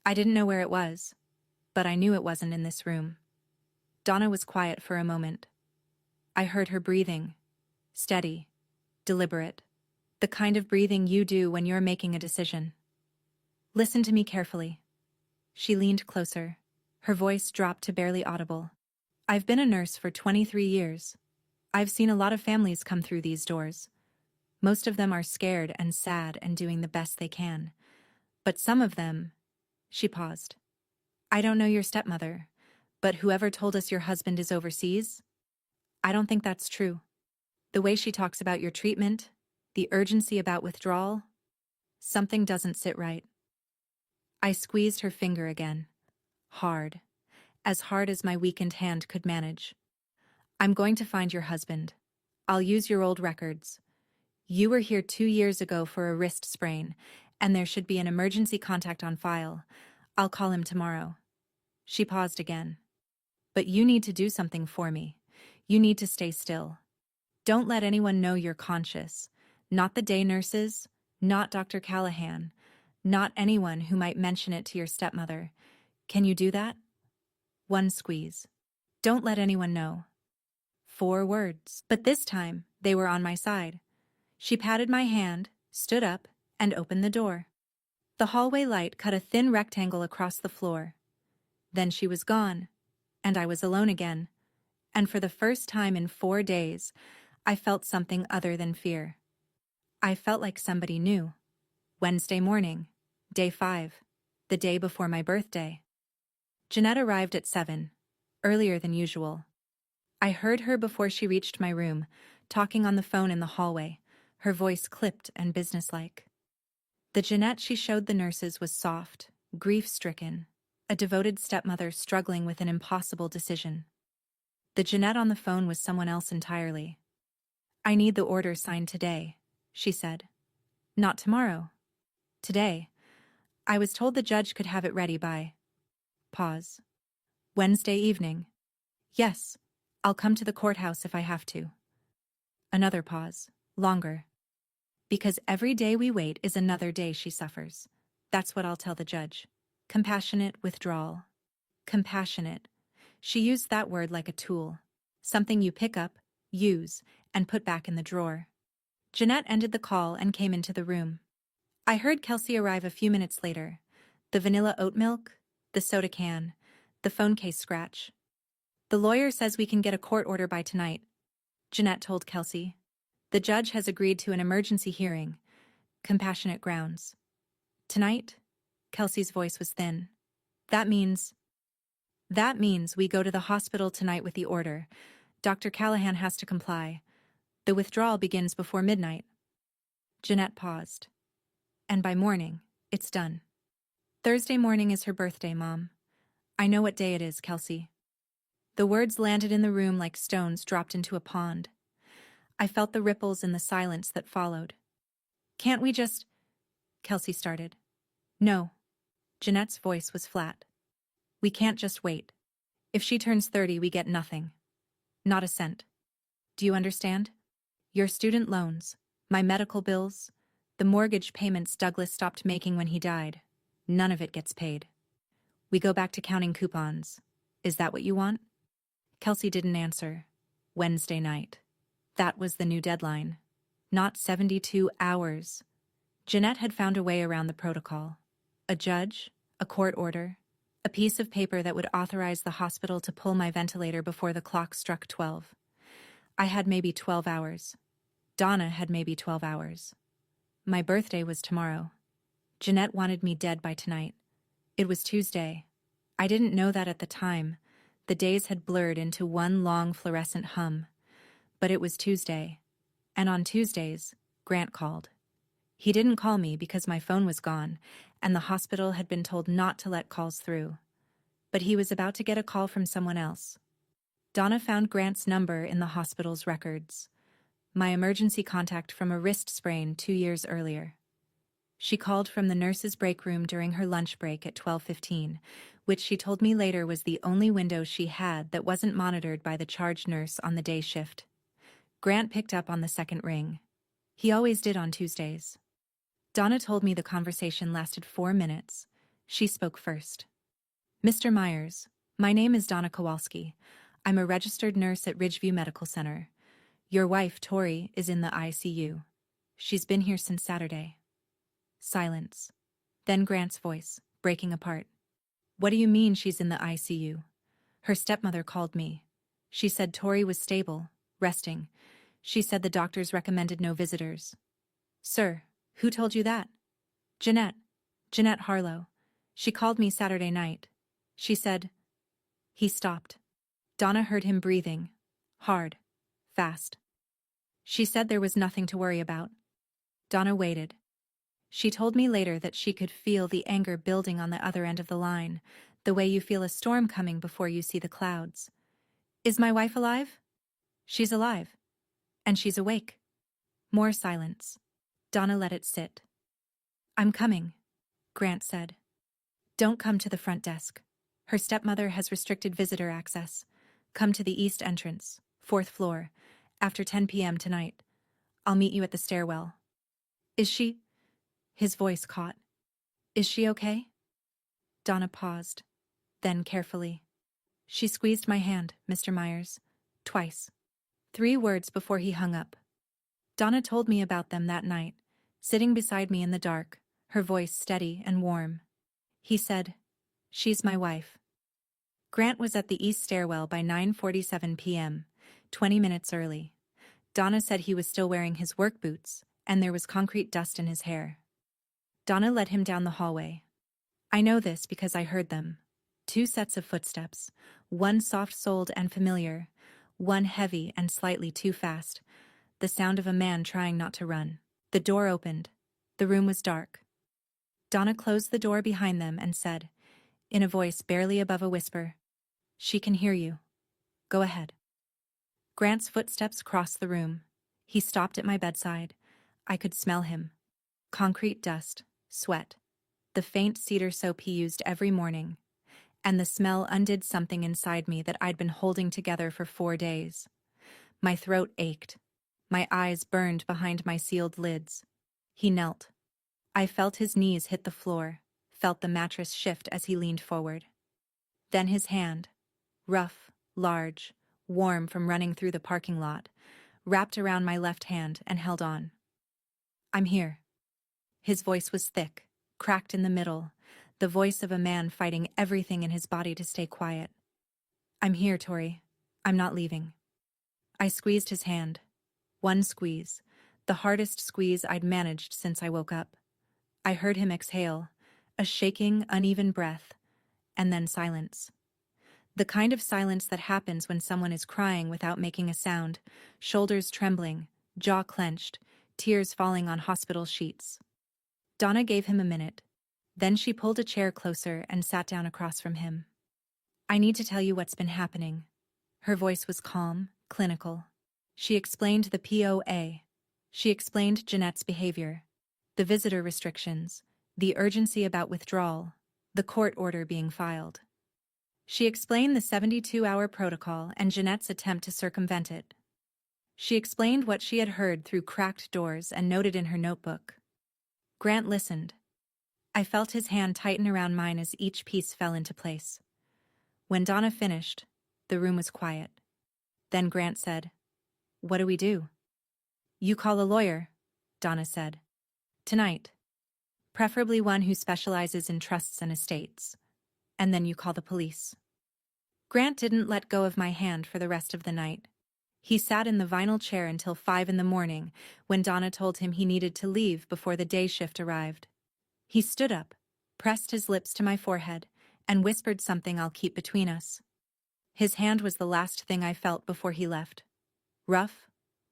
I didn't know where it was, but I knew it wasn't in this room. Donna was quiet for a moment. I heard her breathing. Steady. Deliberate. The kind of breathing you do when you're making a decision. "Listen to me carefully." She leaned closer. Her voice dropped to barely audible. "I've been a nurse for 23 years. I've seen a lot of families come through these doors. Most of them are scared and sad and doing the best they can. But some of them..." She paused. "I don't know your stepmother, but whoever told us your husband is overseas? I don't think that's true. The way she talks about your treatment, the urgency about withdrawal, something doesn't sit right." I squeezed her finger again. Hard. As hard as my weakened hand could manage. "I'm going to find your husband. I'll use your old records. You were here 2 years ago for a wrist sprain, and there should be an emergency contact on file. I'll call him tomorrow." She paused again. "But you need to do something for me. You need to stay still. Don't let anyone know you're conscious. Not the day nurses, not Dr. Callahan, not anyone who might mention it to your stepmother. Can you do that?" One squeeze. "Don't let anyone know." 4 words. But this time, they were on my side. She patted my hand, stood up, and opened the door. The hallway light cut a thin rectangle across the floor. Then she was gone, and I was alone again. And for the first time in 4 days, I felt something other than fear. I felt like somebody knew. Wednesday morning, day 5, the day before my birthday. Jeanette arrived at 7, earlier than usual. I heard her before she reached my room, talking on the phone in the hallway, her voice clipped and businesslike. The Jeanette she showed the nurses was soft, grief-stricken, a devoted stepmother struggling with an impossible decision. The Jeanette on the phone was someone else entirely. "I need the order signed today," she said. "Not tomorrow. Today. I was told the judge could have it ready by..." Pause. "Wednesday evening." "Yes. I'll come to the courthouse if I have to." Another pause. Longer. "Because every day we wait is another day she suffers. That's what I'll tell the judge." Compassionate withdrawal. Compassionate. She used that word like a tool. Something you pick up, use, and put back in the drawer. Jeanette ended the call and came into the room. I heard Kelsey arrive a few minutes later. The vanilla oat milk, the soda can, the phone case scratch. "The lawyer says we can get a court order by tonight," Jeanette told Kelsey. "The judge has agreed to an emergency hearing. Compassionate grounds." "Tonight?" Kelsey's voice was thin. That means we go to the hospital tonight with the order. Dr. Callahan has to comply. The withdrawal begins before midnight." Jeanette paused. "And by morning, it's done." "Thursday morning is her birthday, Mom. I know what day it is, Kelsey." The words landed in the room like stones dropped into a pond. I felt the ripples in the silence that followed. "Can't we just..." Kelsey started. "No." Jeanette's voice was flat. "We can't just wait. If she turns 30, we get nothing." Not a cent. Do you understand? Your student loans, my medical bills, the mortgage payments Douglas stopped making when he died. None of it gets paid. We go back to counting coupons. Is that what you want? Kelsey didn't answer. Wednesday night. That was the new deadline. Not 72 hours. Jeanette had found a way around the protocol. A judge, a court order, a piece of paper that would authorize the hospital to pull my ventilator before the clock struck 12. I had maybe 12 hours. Donna had maybe 12 hours. My birthday was tomorrow. Jeanette wanted me dead by tonight. It was Tuesday. I didn't know that at the time. The days had blurred into one long fluorescent hum. But it was Tuesday. And on Tuesdays, Grant called. He didn't call me because my phone was gone, and the hospital had been told not to let calls through. But he was about to get a call from someone else. Donna found Grant's number in the hospital's records. My emergency contact from a wrist sprain 2 years earlier. She called from the nurse's break room during her lunch break at 12:15, which she told me later was the only window she had that wasn't monitored by the charge nurse on the day shift. Grant picked up on the second ring. He always did on Tuesdays. Donna told me the conversation lasted 4 minutes. She spoke first. Mr. Myers, my name is Donna Kowalski. I'm a registered nurse at Ridgeview Medical Center. Your wife, Tori, is in the ICU. She's been here since Saturday. Silence. Then Grant's voice, breaking apart. What do you mean she's in the ICU? Her stepmother called me. She said Tori was stable, resting. She said the doctors recommended no visitors. Sir, who told you that? Jeanette. Jeanette Harlow. She called me Saturday night. She said... He stopped. Donna heard him breathing. Hard. Fast. She said there was nothing to worry about. Donna waited. She told me later that she could feel the anger building on the other end of the line, the way you feel a storm coming before you see the clouds. Is my wife alive? She's alive. And she's awake. More silence. Donna let it sit. I'm coming, Grant said. Don't come to the front desk. Her stepmother has restricted visitor access. Come to the east entrance, 4th floor, after 10 p.m. tonight. I'll meet you at the stairwell. Is she... His voice caught. Is she okay? Donna paused. Then carefully. She squeezed my hand, Mr. Myers. Twice. 3 words before he hung up. Donna told me about them that night, sitting beside me in the dark, her voice steady and warm. He said, She's my wife. Grant was at the east stairwell by 9:47 p.m., 20 minutes early. Donna said he was still wearing his work boots, and there was concrete dust in his hair. Donna led him down the hallway. I know this because I heard them. 2 sets of footsteps, one soft-soled and familiar, one heavy and slightly too fast, the sound of a man trying not to run. The door opened. The room was dark. Donna closed the door behind them and said, in a voice barely above a whisper, She can hear you. Go ahead. Grant's footsteps crossed the room. He stopped at my bedside. I could smell him. Concrete dust, sweat, the faint cedar soap he used every morning, and the smell undid something inside me that I'd been holding together for 4 days. My throat ached. My eyes burned behind my sealed lids. He knelt. I felt his knees hit the floor, felt the mattress shift as he leaned forward. Then his hand, rough, large, warm from running through the parking lot, wrapped around my left hand and held on. I'm here. His voice was thick, cracked in the middle, the voice of a man fighting everything in his body to stay quiet. I'm here, Tori. I'm not leaving. I squeezed his hand. One squeeze, the hardest squeeze I'd managed since I woke up. I heard him exhale, a shaking, uneven breath, and then silence. The kind of silence that happens when someone is crying without making a sound, shoulders trembling, jaw clenched, tears falling on hospital sheets. Donna gave him a minute. Then she pulled a chair closer and sat down across from him. I need to tell you what's been happening. Her voice was calm, clinical. She explained the POA. She explained Jeanette's behavior, the visitor restrictions, the urgency about withdrawal, the court order being filed. She explained the 72-hour protocol and Jeanette's attempt to circumvent it. She explained what she had heard through cracked doors and noted in her notebook. Grant listened. I felt his hand tighten around mine as each piece fell into place. When Donna finished, the room was quiet. Then Grant said, "What do we do?" "You call a lawyer," Donna said. "Tonight. Preferably one who specializes in trusts and estates. And then you call the police." Grant didn't let go of my hand for the rest of the night. He sat in the vinyl chair until 5 in the morning, when Donna told him he needed to leave before the day shift arrived. He stood up, pressed his lips to my forehead, and whispered something I'll keep between us. His hand was the last thing I felt before he left. Rough,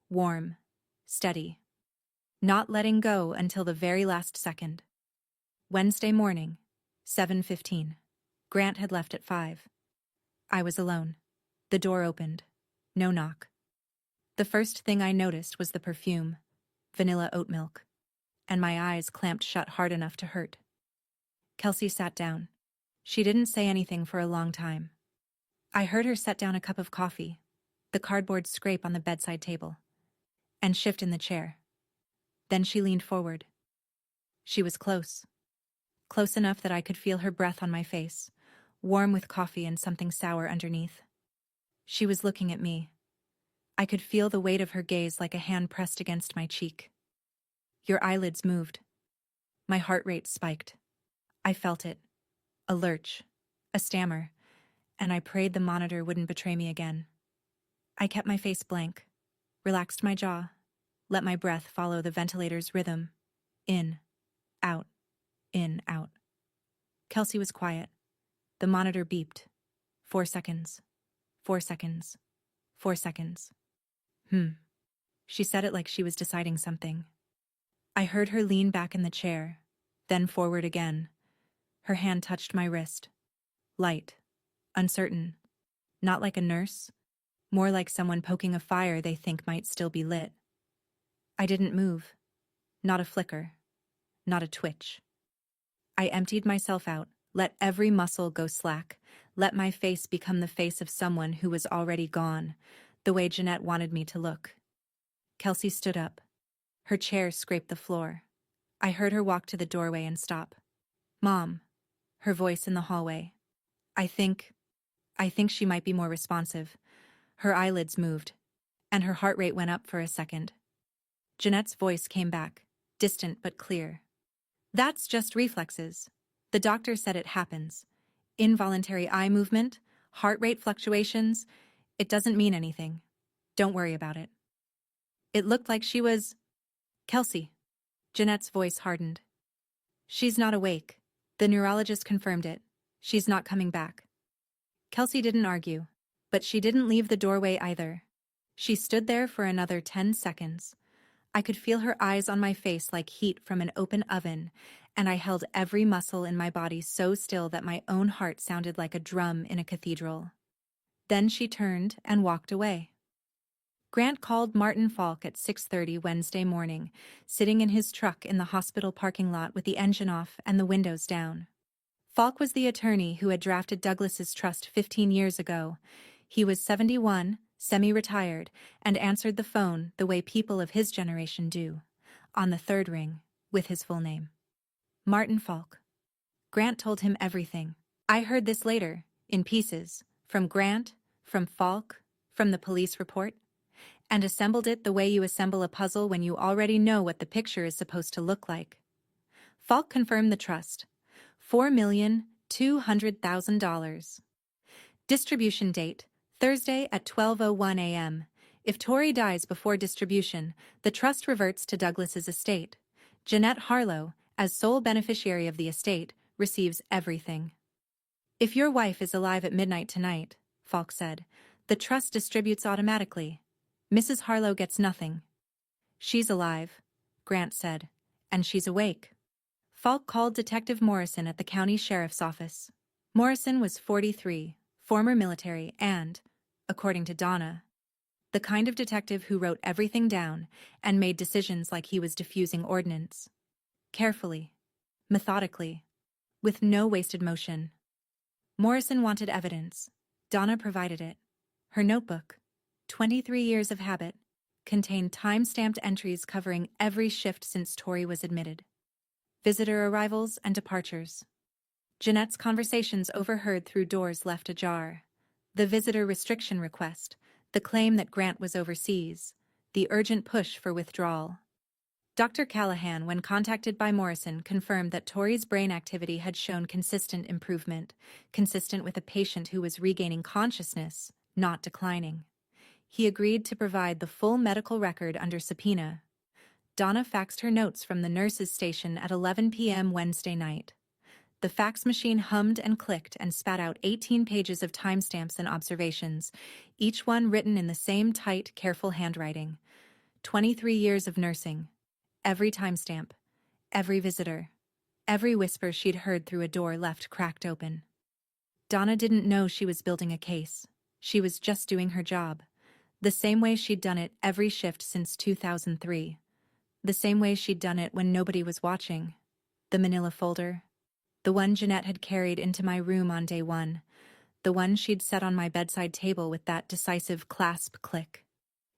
warm, steady. Not letting go until the very last second. Wednesday morning, 7:15. Grant had left at 5. I was alone. The door opened. No knock. The first thing I noticed was the perfume, vanilla oat milk, and my eyes clamped shut hard enough to hurt. Kelsey sat down. She didn't say anything for a long time. I heard her set down a cup of coffee, the cardboard scrape on the bedside table, and shift in the chair. Then she leaned forward. She was close. Close enough that I could feel her breath on my face, warm with coffee and something sour underneath. She was looking at me. I could feel the weight of her gaze like a hand pressed against my cheek. Your eyelids moved. My heart rate spiked. I felt it. A lurch. A stammer. And I prayed the monitor wouldn't betray me again. I kept my face blank, relaxed my jaw, let my breath follow the ventilator's rhythm. In, out, in, out. Kelsey was quiet. The monitor beeped. 4 seconds. 4 seconds. 4 seconds. She said it like she was deciding something. I heard her lean back in the chair, then forward again. Her hand touched my wrist. Light. Uncertain. Not like a nurse. More like someone poking a fire they think might still be lit. I didn't move. Not a flicker. Not a twitch. I emptied myself out, let every muscle go slack, let my face become the face of someone who was already gone, the way Jeanette wanted me to look. Kelsey stood up. Her chair scraped the floor. I heard her walk to the doorway and stop. "Mom," her voice in the hallway. I think she might be more responsive." Her eyelids moved, and her heart rate went up for a second. Jeanette's voice came back, distant but clear. "That's just reflexes. The doctor said it happens. Involuntary eye movement, heart rate fluctuations. It doesn't mean anything. Don't worry about it." It looked like she was... "Kelsey." Jeanette's voice hardened. "She's not awake. The neurologist confirmed it. She's not coming back." Kelsey didn't argue, but she didn't leave the doorway either. She stood there for another 10 seconds. I could feel her eyes on my face like heat from an open oven, and I held every muscle in my body so still that my own heart sounded like a drum in a cathedral. Then she turned and walked away. Grant called Martin Falk at 6:30 Wednesday morning, sitting in his truck in the hospital parking lot with the engine off and the windows down. Falk was the attorney who had drafted Douglas's trust 15 years ago. He was 71, semi-retired, and answered the phone the way people of his generation do, on the third ring, with his full name. Martin Falk. Grant told him everything. I heard this later, in pieces, from Grant, from Falk, from the police report, and assembled it the way you assemble a puzzle when you already know what the picture is supposed to look like. Falk confirmed the trust. $4,200,000. Distribution date, Thursday at 12:01 a.m. If Tori dies before distribution, the trust reverts to Douglas's estate. Jeanette Harlow, as sole beneficiary of the estate, receives everything. If your wife is alive at midnight tonight, Falk said, the trust distributes automatically. Mrs. Harlow gets nothing. She's alive, Grant said, and she's awake. Falk called Detective Morrison at the county sheriff's office. Morrison was 43, former military and, according to Donna, the kind of detective who wrote everything down and made decisions like he was diffusing ordnance. Carefully, methodically, with no wasted motion. Morrison wanted evidence. Donna provided it. Her notebook, 23 Years of Habit, contained time-stamped entries covering every shift since Tori was admitted. Visitor arrivals and departures. Jeanette's conversations overheard through doors left ajar. The visitor restriction request, the claim that Grant was overseas, the urgent push for withdrawal. Dr. Callahan, when contacted by Morrison, confirmed that Tori's brain activity had shown consistent improvement, consistent with a patient who was regaining consciousness, not declining. He agreed to provide the full medical record under subpoena. Donna faxed her notes from the nurse's station at 11 p.m. Wednesday night. The fax machine hummed and clicked and spat out 18 pages of timestamps and observations, each one written in the same tight, careful handwriting. 23 years of nursing. Every timestamp. Every visitor. Every whisper she'd heard through a door left cracked open. Donna didn't know she was building a case. She was just doing her job. The same way she'd done it every shift since 2003. The same way she'd done it when nobody was watching. The manila folder. The one Jeanette had carried into my room on day one. The one she'd set on my bedside table with that decisive clasp click.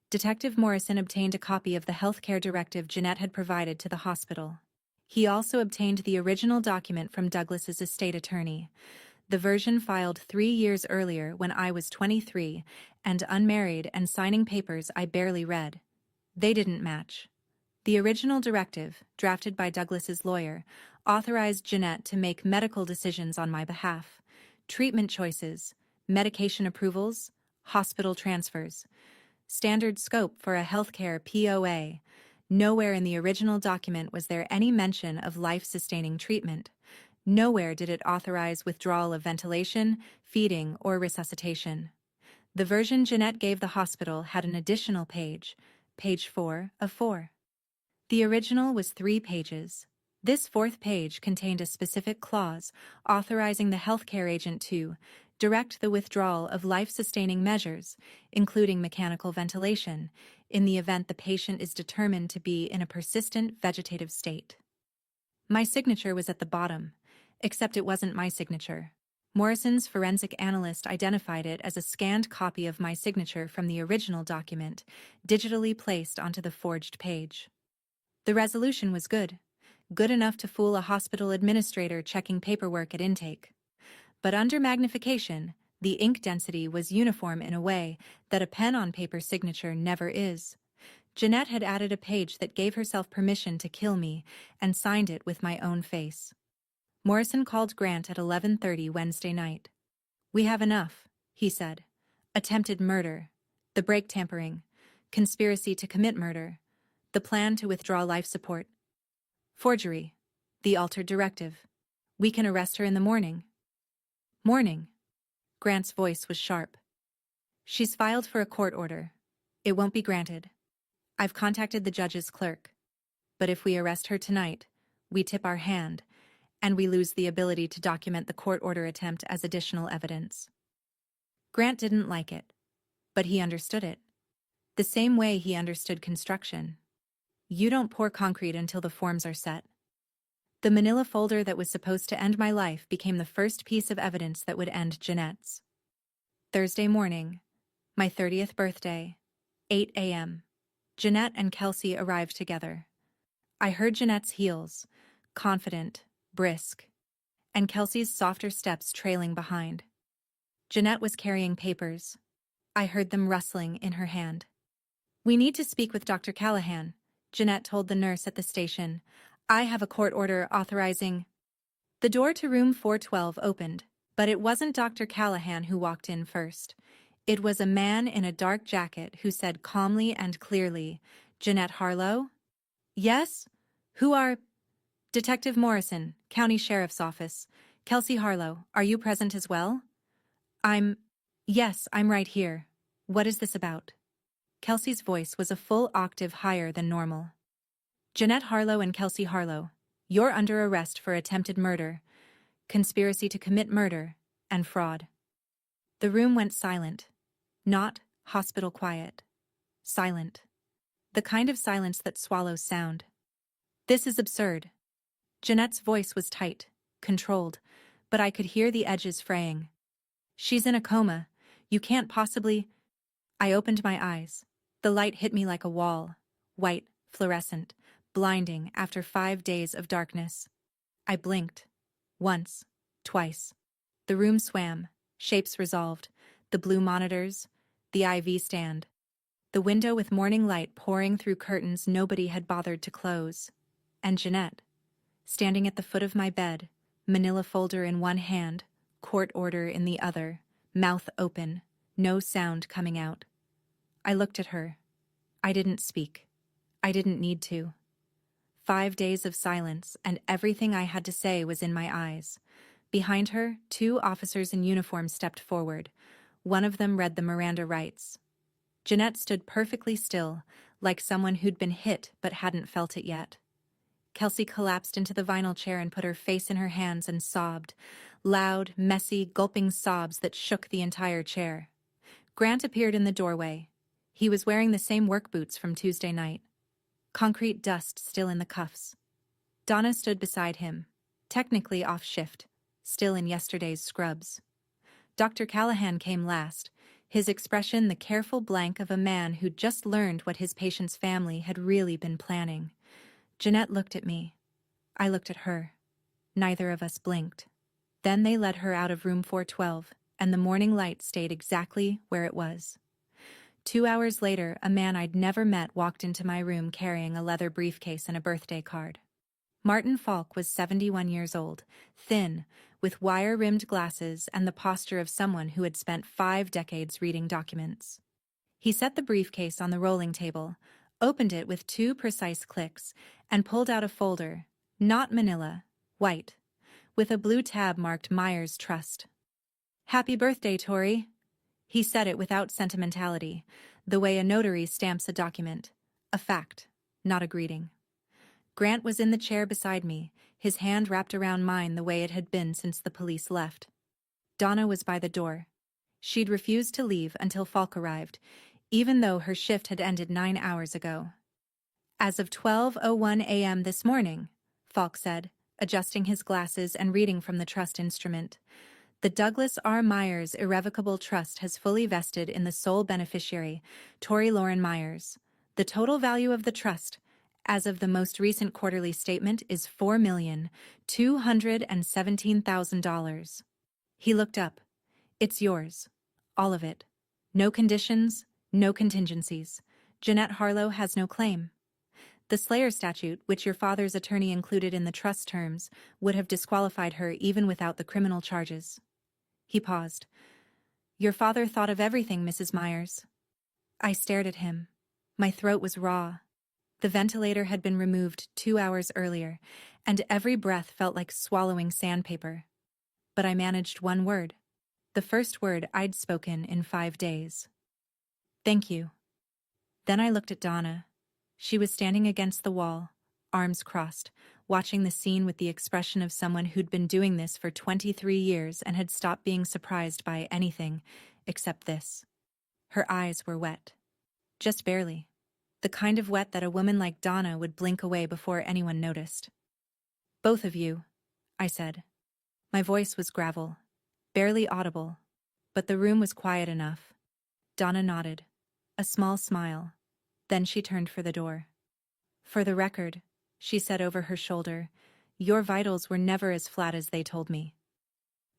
Detective Morrison obtained a copy of the healthcare directive Jeanette had provided to the hospital. He also obtained the original document from Douglas's estate attorney, the version filed 3 years earlier when I was 23 and unmarried and signing papers I barely read. They didn't match. The original directive, drafted by Douglas's lawyer, authorized Jeanette to make medical decisions on my behalf, treatment choices, medication approvals, hospital transfers. Standard scope for a healthcare POA. Nowhere in the original document was there any mention of life-sustaining treatment. Nowhere did it authorize withdrawal of ventilation, feeding, or resuscitation. The version Jeanette gave the hospital had an additional page, page 4 of 4. The original was 3 pages. This 4th page contained a specific clause authorizing the healthcare agent to direct the withdrawal of life-sustaining measures, including mechanical ventilation, in the event the patient is determined to be in a persistent vegetative state. My signature was at the bottom, except it wasn't my signature. Morrison's forensic analyst identified it as a scanned copy of my signature from the original document, digitally placed onto the forged page. The resolution was good. Good enough to fool a hospital administrator checking paperwork at intake. But under magnification, the ink density was uniform in a way that a pen-on-paper signature never is. Jeanette had added a page that gave herself permission to kill me and signed it with my own face. Morrison called Grant at 11:30 Wednesday night. "We have enough," he said. "Attempted murder, the brake tampering, conspiracy to commit murder, the plan to withdraw life support, forgery, the altered directive. We can arrest her in the morning." "Morning." Grant's voice was sharp. "She's filed for a court order. It won't be granted. I've contacted the judge's clerk. But if we arrest her tonight, we tip our hand, and we lose the ability to document the court order attempt as additional evidence." Grant didn't like it, but he understood it. The same way he understood construction. You don't pour concrete until the forms are set. The manila folder that was supposed to end my life became the first piece of evidence that would end Jeanette's. Thursday morning, my 30th birthday, 8 a.m. Jeanette and Kelsey arrived together. I heard Jeanette's heels, confident, brisk, and Kelsey's softer steps trailing behind. Jeanette was carrying papers. I heard them rustling in her hand. "We need to speak with Dr. Callahan," Jeanette told the nurse at the station. "I have a court order authorizing—" The door to room 412 opened, but it wasn't Dr. Callahan who walked in first. It was a man in a dark jacket who said calmly and clearly, "Jeanette Harlow?" "Yes? Who are—" "Detective Morrison, County Sheriff's Office. Kelsey Harlow, are you present as well?" Yes, I'm right here. What is this about?" Kelsey's voice was a full octave higher than normal. "Jeanette Harlow and Kelsey Harlow, you're under arrest for attempted murder, conspiracy to commit murder, and fraud." The room went silent. Not hospital quiet. Silent. The kind of silence that swallows sound. "This is absurd." Jeanette's voice was tight, controlled, but I could hear the edges fraying. "She's in a coma. You can't possibly—" I opened my eyes. The light hit me like a wall. White, fluorescent, blinding after 5 days of darkness. I blinked. Once. Twice. The room swam. Shapes resolved. The blue monitors. The IV stand. The window with morning light pouring through curtains nobody had bothered to close. And Jeanette, standing at the foot of my bed, manila folder in one hand, court order in the other, mouth open, no sound coming out. I looked at her. I didn't speak. I didn't need to. 5 days of silence, and everything I had to say was in my eyes. Behind her, 2 officers in uniform stepped forward. One of them read the Miranda rights. Jeanette stood perfectly still, like someone who'd been hit but hadn't felt it yet. Kelsey collapsed into the vinyl chair and put her face in her hands and sobbed. Loud, messy, gulping sobs that shook the entire chair. Grant appeared in the doorway. He was wearing the same work boots from Tuesday night. Concrete dust still in the cuffs. Donna stood beside him, technically off shift, still in yesterday's scrubs. Dr. Callahan came last, his expression the careful blank of a man who'd just learned what his patient's family had really been planning. Jeanette looked at me. I looked at her. Neither of us blinked. Then they led her out of room 412, and the morning light stayed exactly where it was. 2 hours later, a man I'd never met walked into my room carrying a leather briefcase and a birthday card. Martin Falk was 71 years old, thin, with wire-rimmed glasses and the posture of someone who had spent 5 decades reading documents. He set the briefcase on the rolling table, opened it with 2 precise clicks, and pulled out a folder, not manila, white, with a blue tab marked Myers Trust. "Happy birthday, Tori." He said it without sentimentality, the way a notary stamps a document. A fact, not a greeting. Grant was in the chair beside me, his hand wrapped around mine the way it had been since the police left. Donna was by the door. She'd refused to leave until Falk arrived, even though her shift had ended 9 hours ago. "As of 12:01 a.m. this morning," Falk said, adjusting his glasses and reading from the trust instrument, "the Douglas R. Myers Irrevocable Trust has fully vested in the sole beneficiary, Tori Lauren Myers. The total value of the trust, as of the most recent quarterly statement, is $4,217,000. He looked up. "It's yours. All of it. No conditions, no contingencies. Jeanette Harlow has no claim. The Slayer statute, which your father's attorney included in the trust terms, would have disqualified her even without the criminal charges." He paused. "Your father thought of everything, Mrs. Myers." I stared at him. My throat was raw. The ventilator had been removed 2 hours earlier, and every breath felt like swallowing sandpaper. But I managed one word. The first word I'd spoken in 5 days. "Thank you." Then I looked at Donna. She was standing against the wall, arms crossed, watching the scene with the expression of someone who'd been doing this for 23 years and had stopped being surprised by anything except this. Her eyes were wet. Just barely. The kind of wet that a woman like Donna would blink away before anyone noticed. "Both of you," I said. My voice was gravel, barely audible, but the room was quiet enough. Donna nodded, a small smile. Then she turned for the door. "For the record," she said over her shoulder, "your vitals were never as flat as they told me."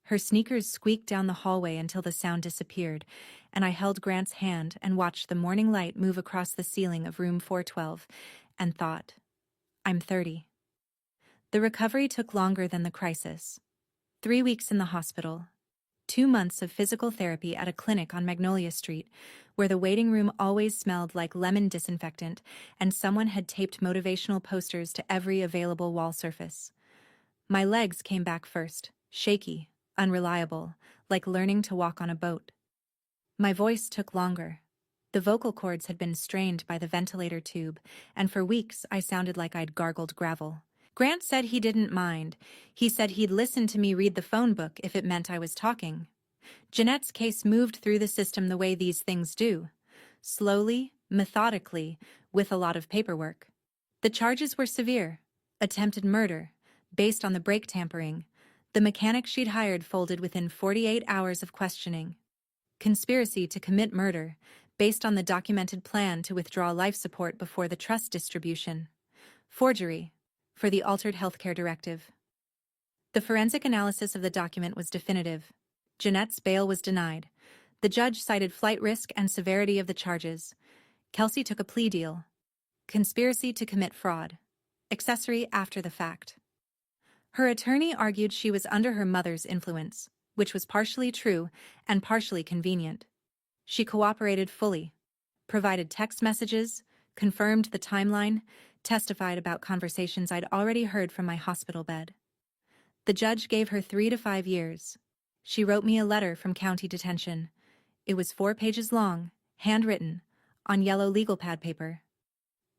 Her sneakers squeaked down the hallway until the sound disappeared, and I held Grant's hand and watched the morning light move across the ceiling of room 412, and thought, I'm 30. The recovery took longer than the crisis. 3 weeks in the hospital. 2 months of physical therapy at a clinic on Magnolia Street, where the waiting room always smelled like lemon disinfectant and someone had taped motivational posters to every available wall surface. My legs came back first, shaky, unreliable, like learning to walk on a boat. My voice took longer. The vocal cords had been strained by the ventilator tube, and for weeks I sounded like I'd gargled gravel. Grant said he didn't mind. He said he'd listen to me read the phone book if it meant I was talking. Jeanette's case moved through the system the way these things do. Slowly, methodically, with a lot of paperwork. The charges were severe. Attempted murder, based on the brake tampering, The mechanic she'd hired folded within 48 hours of questioning. Conspiracy to commit murder, based on the documented plan to withdraw life support before the trust distribution. Forgery, for the altered healthcare directive. The forensic analysis of the document was definitive. Jeanette's bail was denied. The judge cited flight risk and severity of the charges. Kelsey took a plea deal. Conspiracy to commit fraud. Accessory after the fact. Her attorney argued she was under her mother's influence, which was partially true and partially convenient. She cooperated fully, provided text messages, confirmed the timeline, testified about conversations I'd already heard from my hospital bed. The judge gave her 3 to 5 years. She wrote me a letter from county detention. It was 4 pages long, handwritten, on yellow legal pad paper.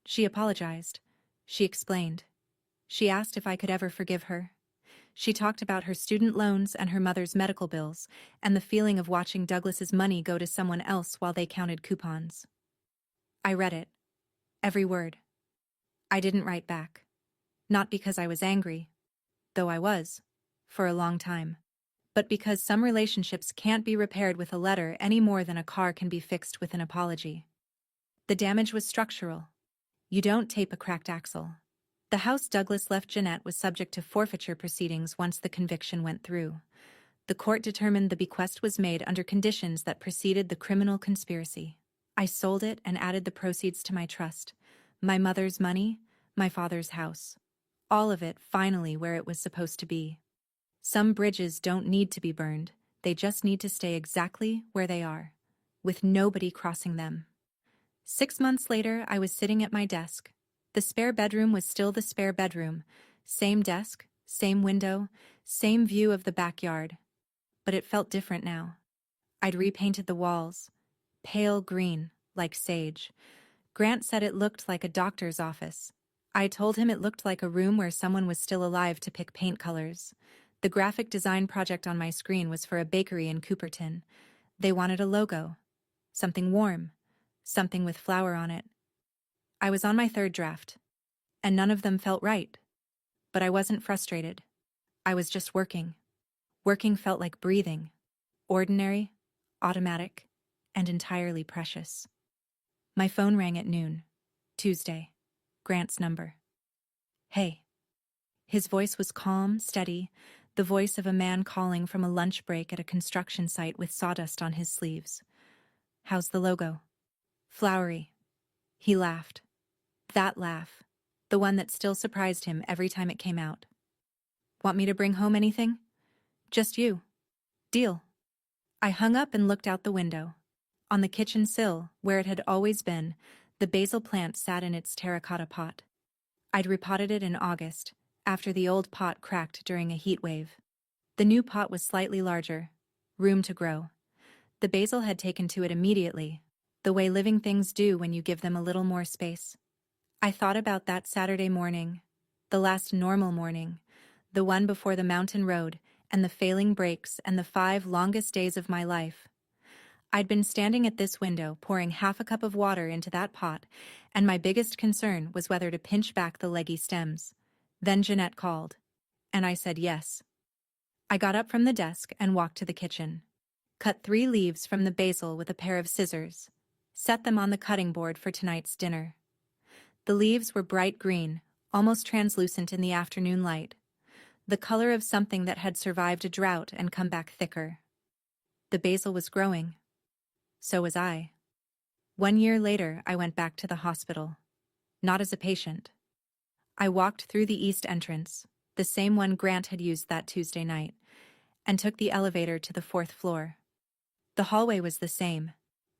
She apologized. She explained. She asked if I could ever forgive her. She talked about her student loans and her mother's medical bills, and the feeling of watching Douglas's money go to someone else while they counted coupons. I read it. Every word. I didn't write back. Not because I was angry, though I was, for a long time, but because some relationships can't be repaired with a letter any more than a car can be fixed with an apology. The damage was structural. You don't tape a cracked axle. The house Douglas left Jeanette was subject to forfeiture proceedings once the conviction went through. The court determined the bequest was made under conditions that preceded the criminal conspiracy. I sold it and added the proceeds to my trust. My mother's money, my father's house. All of it finally where it was supposed to be. Some bridges don't need to be burned, they just need to stay exactly where they are, with nobody crossing them. 6 months later, I was sitting at my desk. The spare bedroom was still the spare bedroom. Same desk, same window, same view of the backyard. But it felt different now. I'd repainted the walls. Pale green, like sage. Grant said it looked like a doctor's office. I told him it looked like a room where someone was still alive to pick paint colors. The graphic design project on my screen was for a bakery in Cooperton. They wanted a logo. Something warm. Something with flour on it. I was on my 3rd draft, and none of them felt right. But I wasn't frustrated. I was just working. Working felt like breathing. Ordinary, automatic, and entirely precious. My phone rang at noon. Tuesday. Grant's number. Hey. His voice was calm, steady, the voice of a man calling from a lunch break at a construction site with sawdust on his sleeves. How's the logo? Flowery. He laughed. That laugh. The one that still surprised him every time it came out. Want me to bring home anything? Just you. Deal. I hung up and looked out the window. On the kitchen sill, where it had always been, the basil plant sat in its terracotta pot. I'd repotted it in August, after the old pot cracked during a heat wave. The new pot was slightly larger. Room to grow. The basil had taken to it immediately, the way living things do when you give them a little more space. I thought about that Saturday morning, the last normal morning, the one before the mountain road and the failing brakes and the 5 longest days of my life. I'd been standing at this window pouring half a cup of water into that pot, and my biggest concern was whether to pinch back the leggy stems. Then Jeanette called, and I said yes. I got up from the desk and walked to the kitchen. Cut 3 leaves from the basil with a pair of scissors. Set them on the cutting board for tonight's dinner. The leaves were bright green, almost translucent in the afternoon light. The color of something that had survived a drought and come back thicker. The basil was growing. So was I. 1 year later, I went back to the hospital. Not as a patient. I walked through the east entrance, the same one Grant had used that Tuesday night, and took the elevator to the 4th floor. The hallway was the same.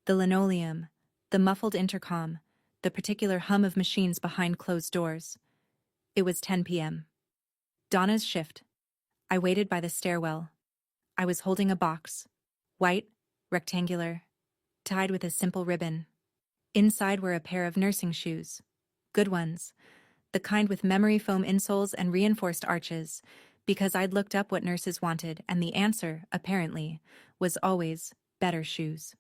The linoleum, the muffled intercom, the particular hum of machines behind closed doors. It was 10 p.m. Donna's shift. I waited by the stairwell. I was holding a box. White, rectangular, tied with a simple ribbon. Inside were a pair of nursing shoes. Good ones. The kind with memory foam insoles and reinforced arches, because I'd looked up what nurses wanted, and the answer, apparently, was always better shoes.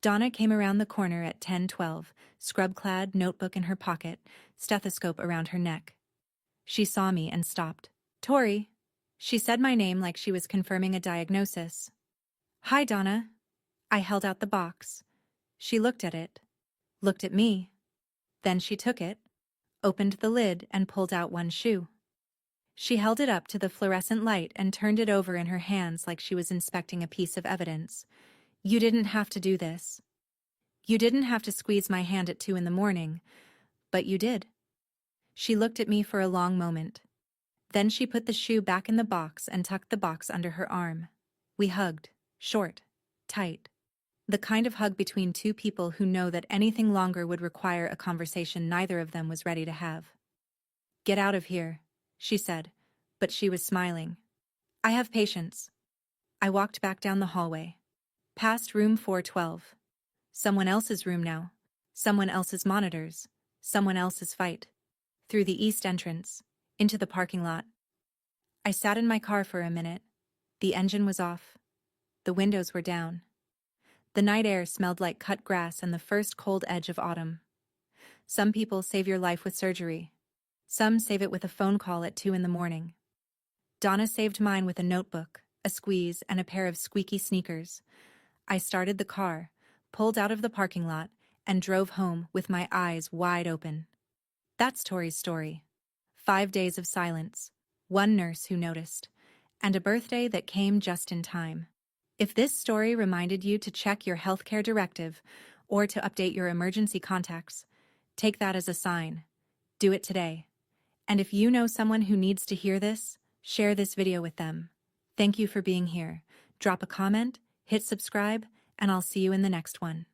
Donna came around the corner at 10:12, scrub-clad, notebook in her pocket, stethoscope around her neck. She saw me and stopped. "Tori." She said my name like she was confirming a diagnosis. "Hi, Donna." I held out the box. She looked at it, looked at me. Then she took it, opened the lid, and pulled out one shoe. She held it up to the fluorescent light and turned it over in her hands like she was inspecting a piece of evidence. "You didn't have to do this. You didn't have to squeeze my hand at 2 in the morning, but you did." She looked at me for a long moment. Then she put the shoe back in the box and tucked the box under her arm. We hugged, short, tight. The kind of hug between two people who know that anything longer would require a conversation neither of them was ready to have. "Get out of here," she said, but she was smiling. "I have patience." I walked back down the hallway, past room 412. Someone else's room now. Someone else's monitors. Someone else's fight. Through the east entrance. Into the parking lot. I sat in my car for a minute. The engine was off. The windows were down. The night air smelled like cut grass and the first cold edge of autumn. Some people save your life with surgery. Some save it with a phone call at 2 in the morning. Donna saved mine with a notebook, a squeeze, and a pair of squeaky sneakers. I started the car, pulled out of the parking lot, and drove home with my eyes wide open. That's Tori's story. 5 days of silence, one nurse who noticed, and a birthday that came just in time. If this story reminded you to check your healthcare directive or to update your emergency contacts, take that as a sign. Do it today. And if you know someone who needs to hear this, share this video with them. Thank you for being here. Drop a comment, hit subscribe, and I'll see you in the next one.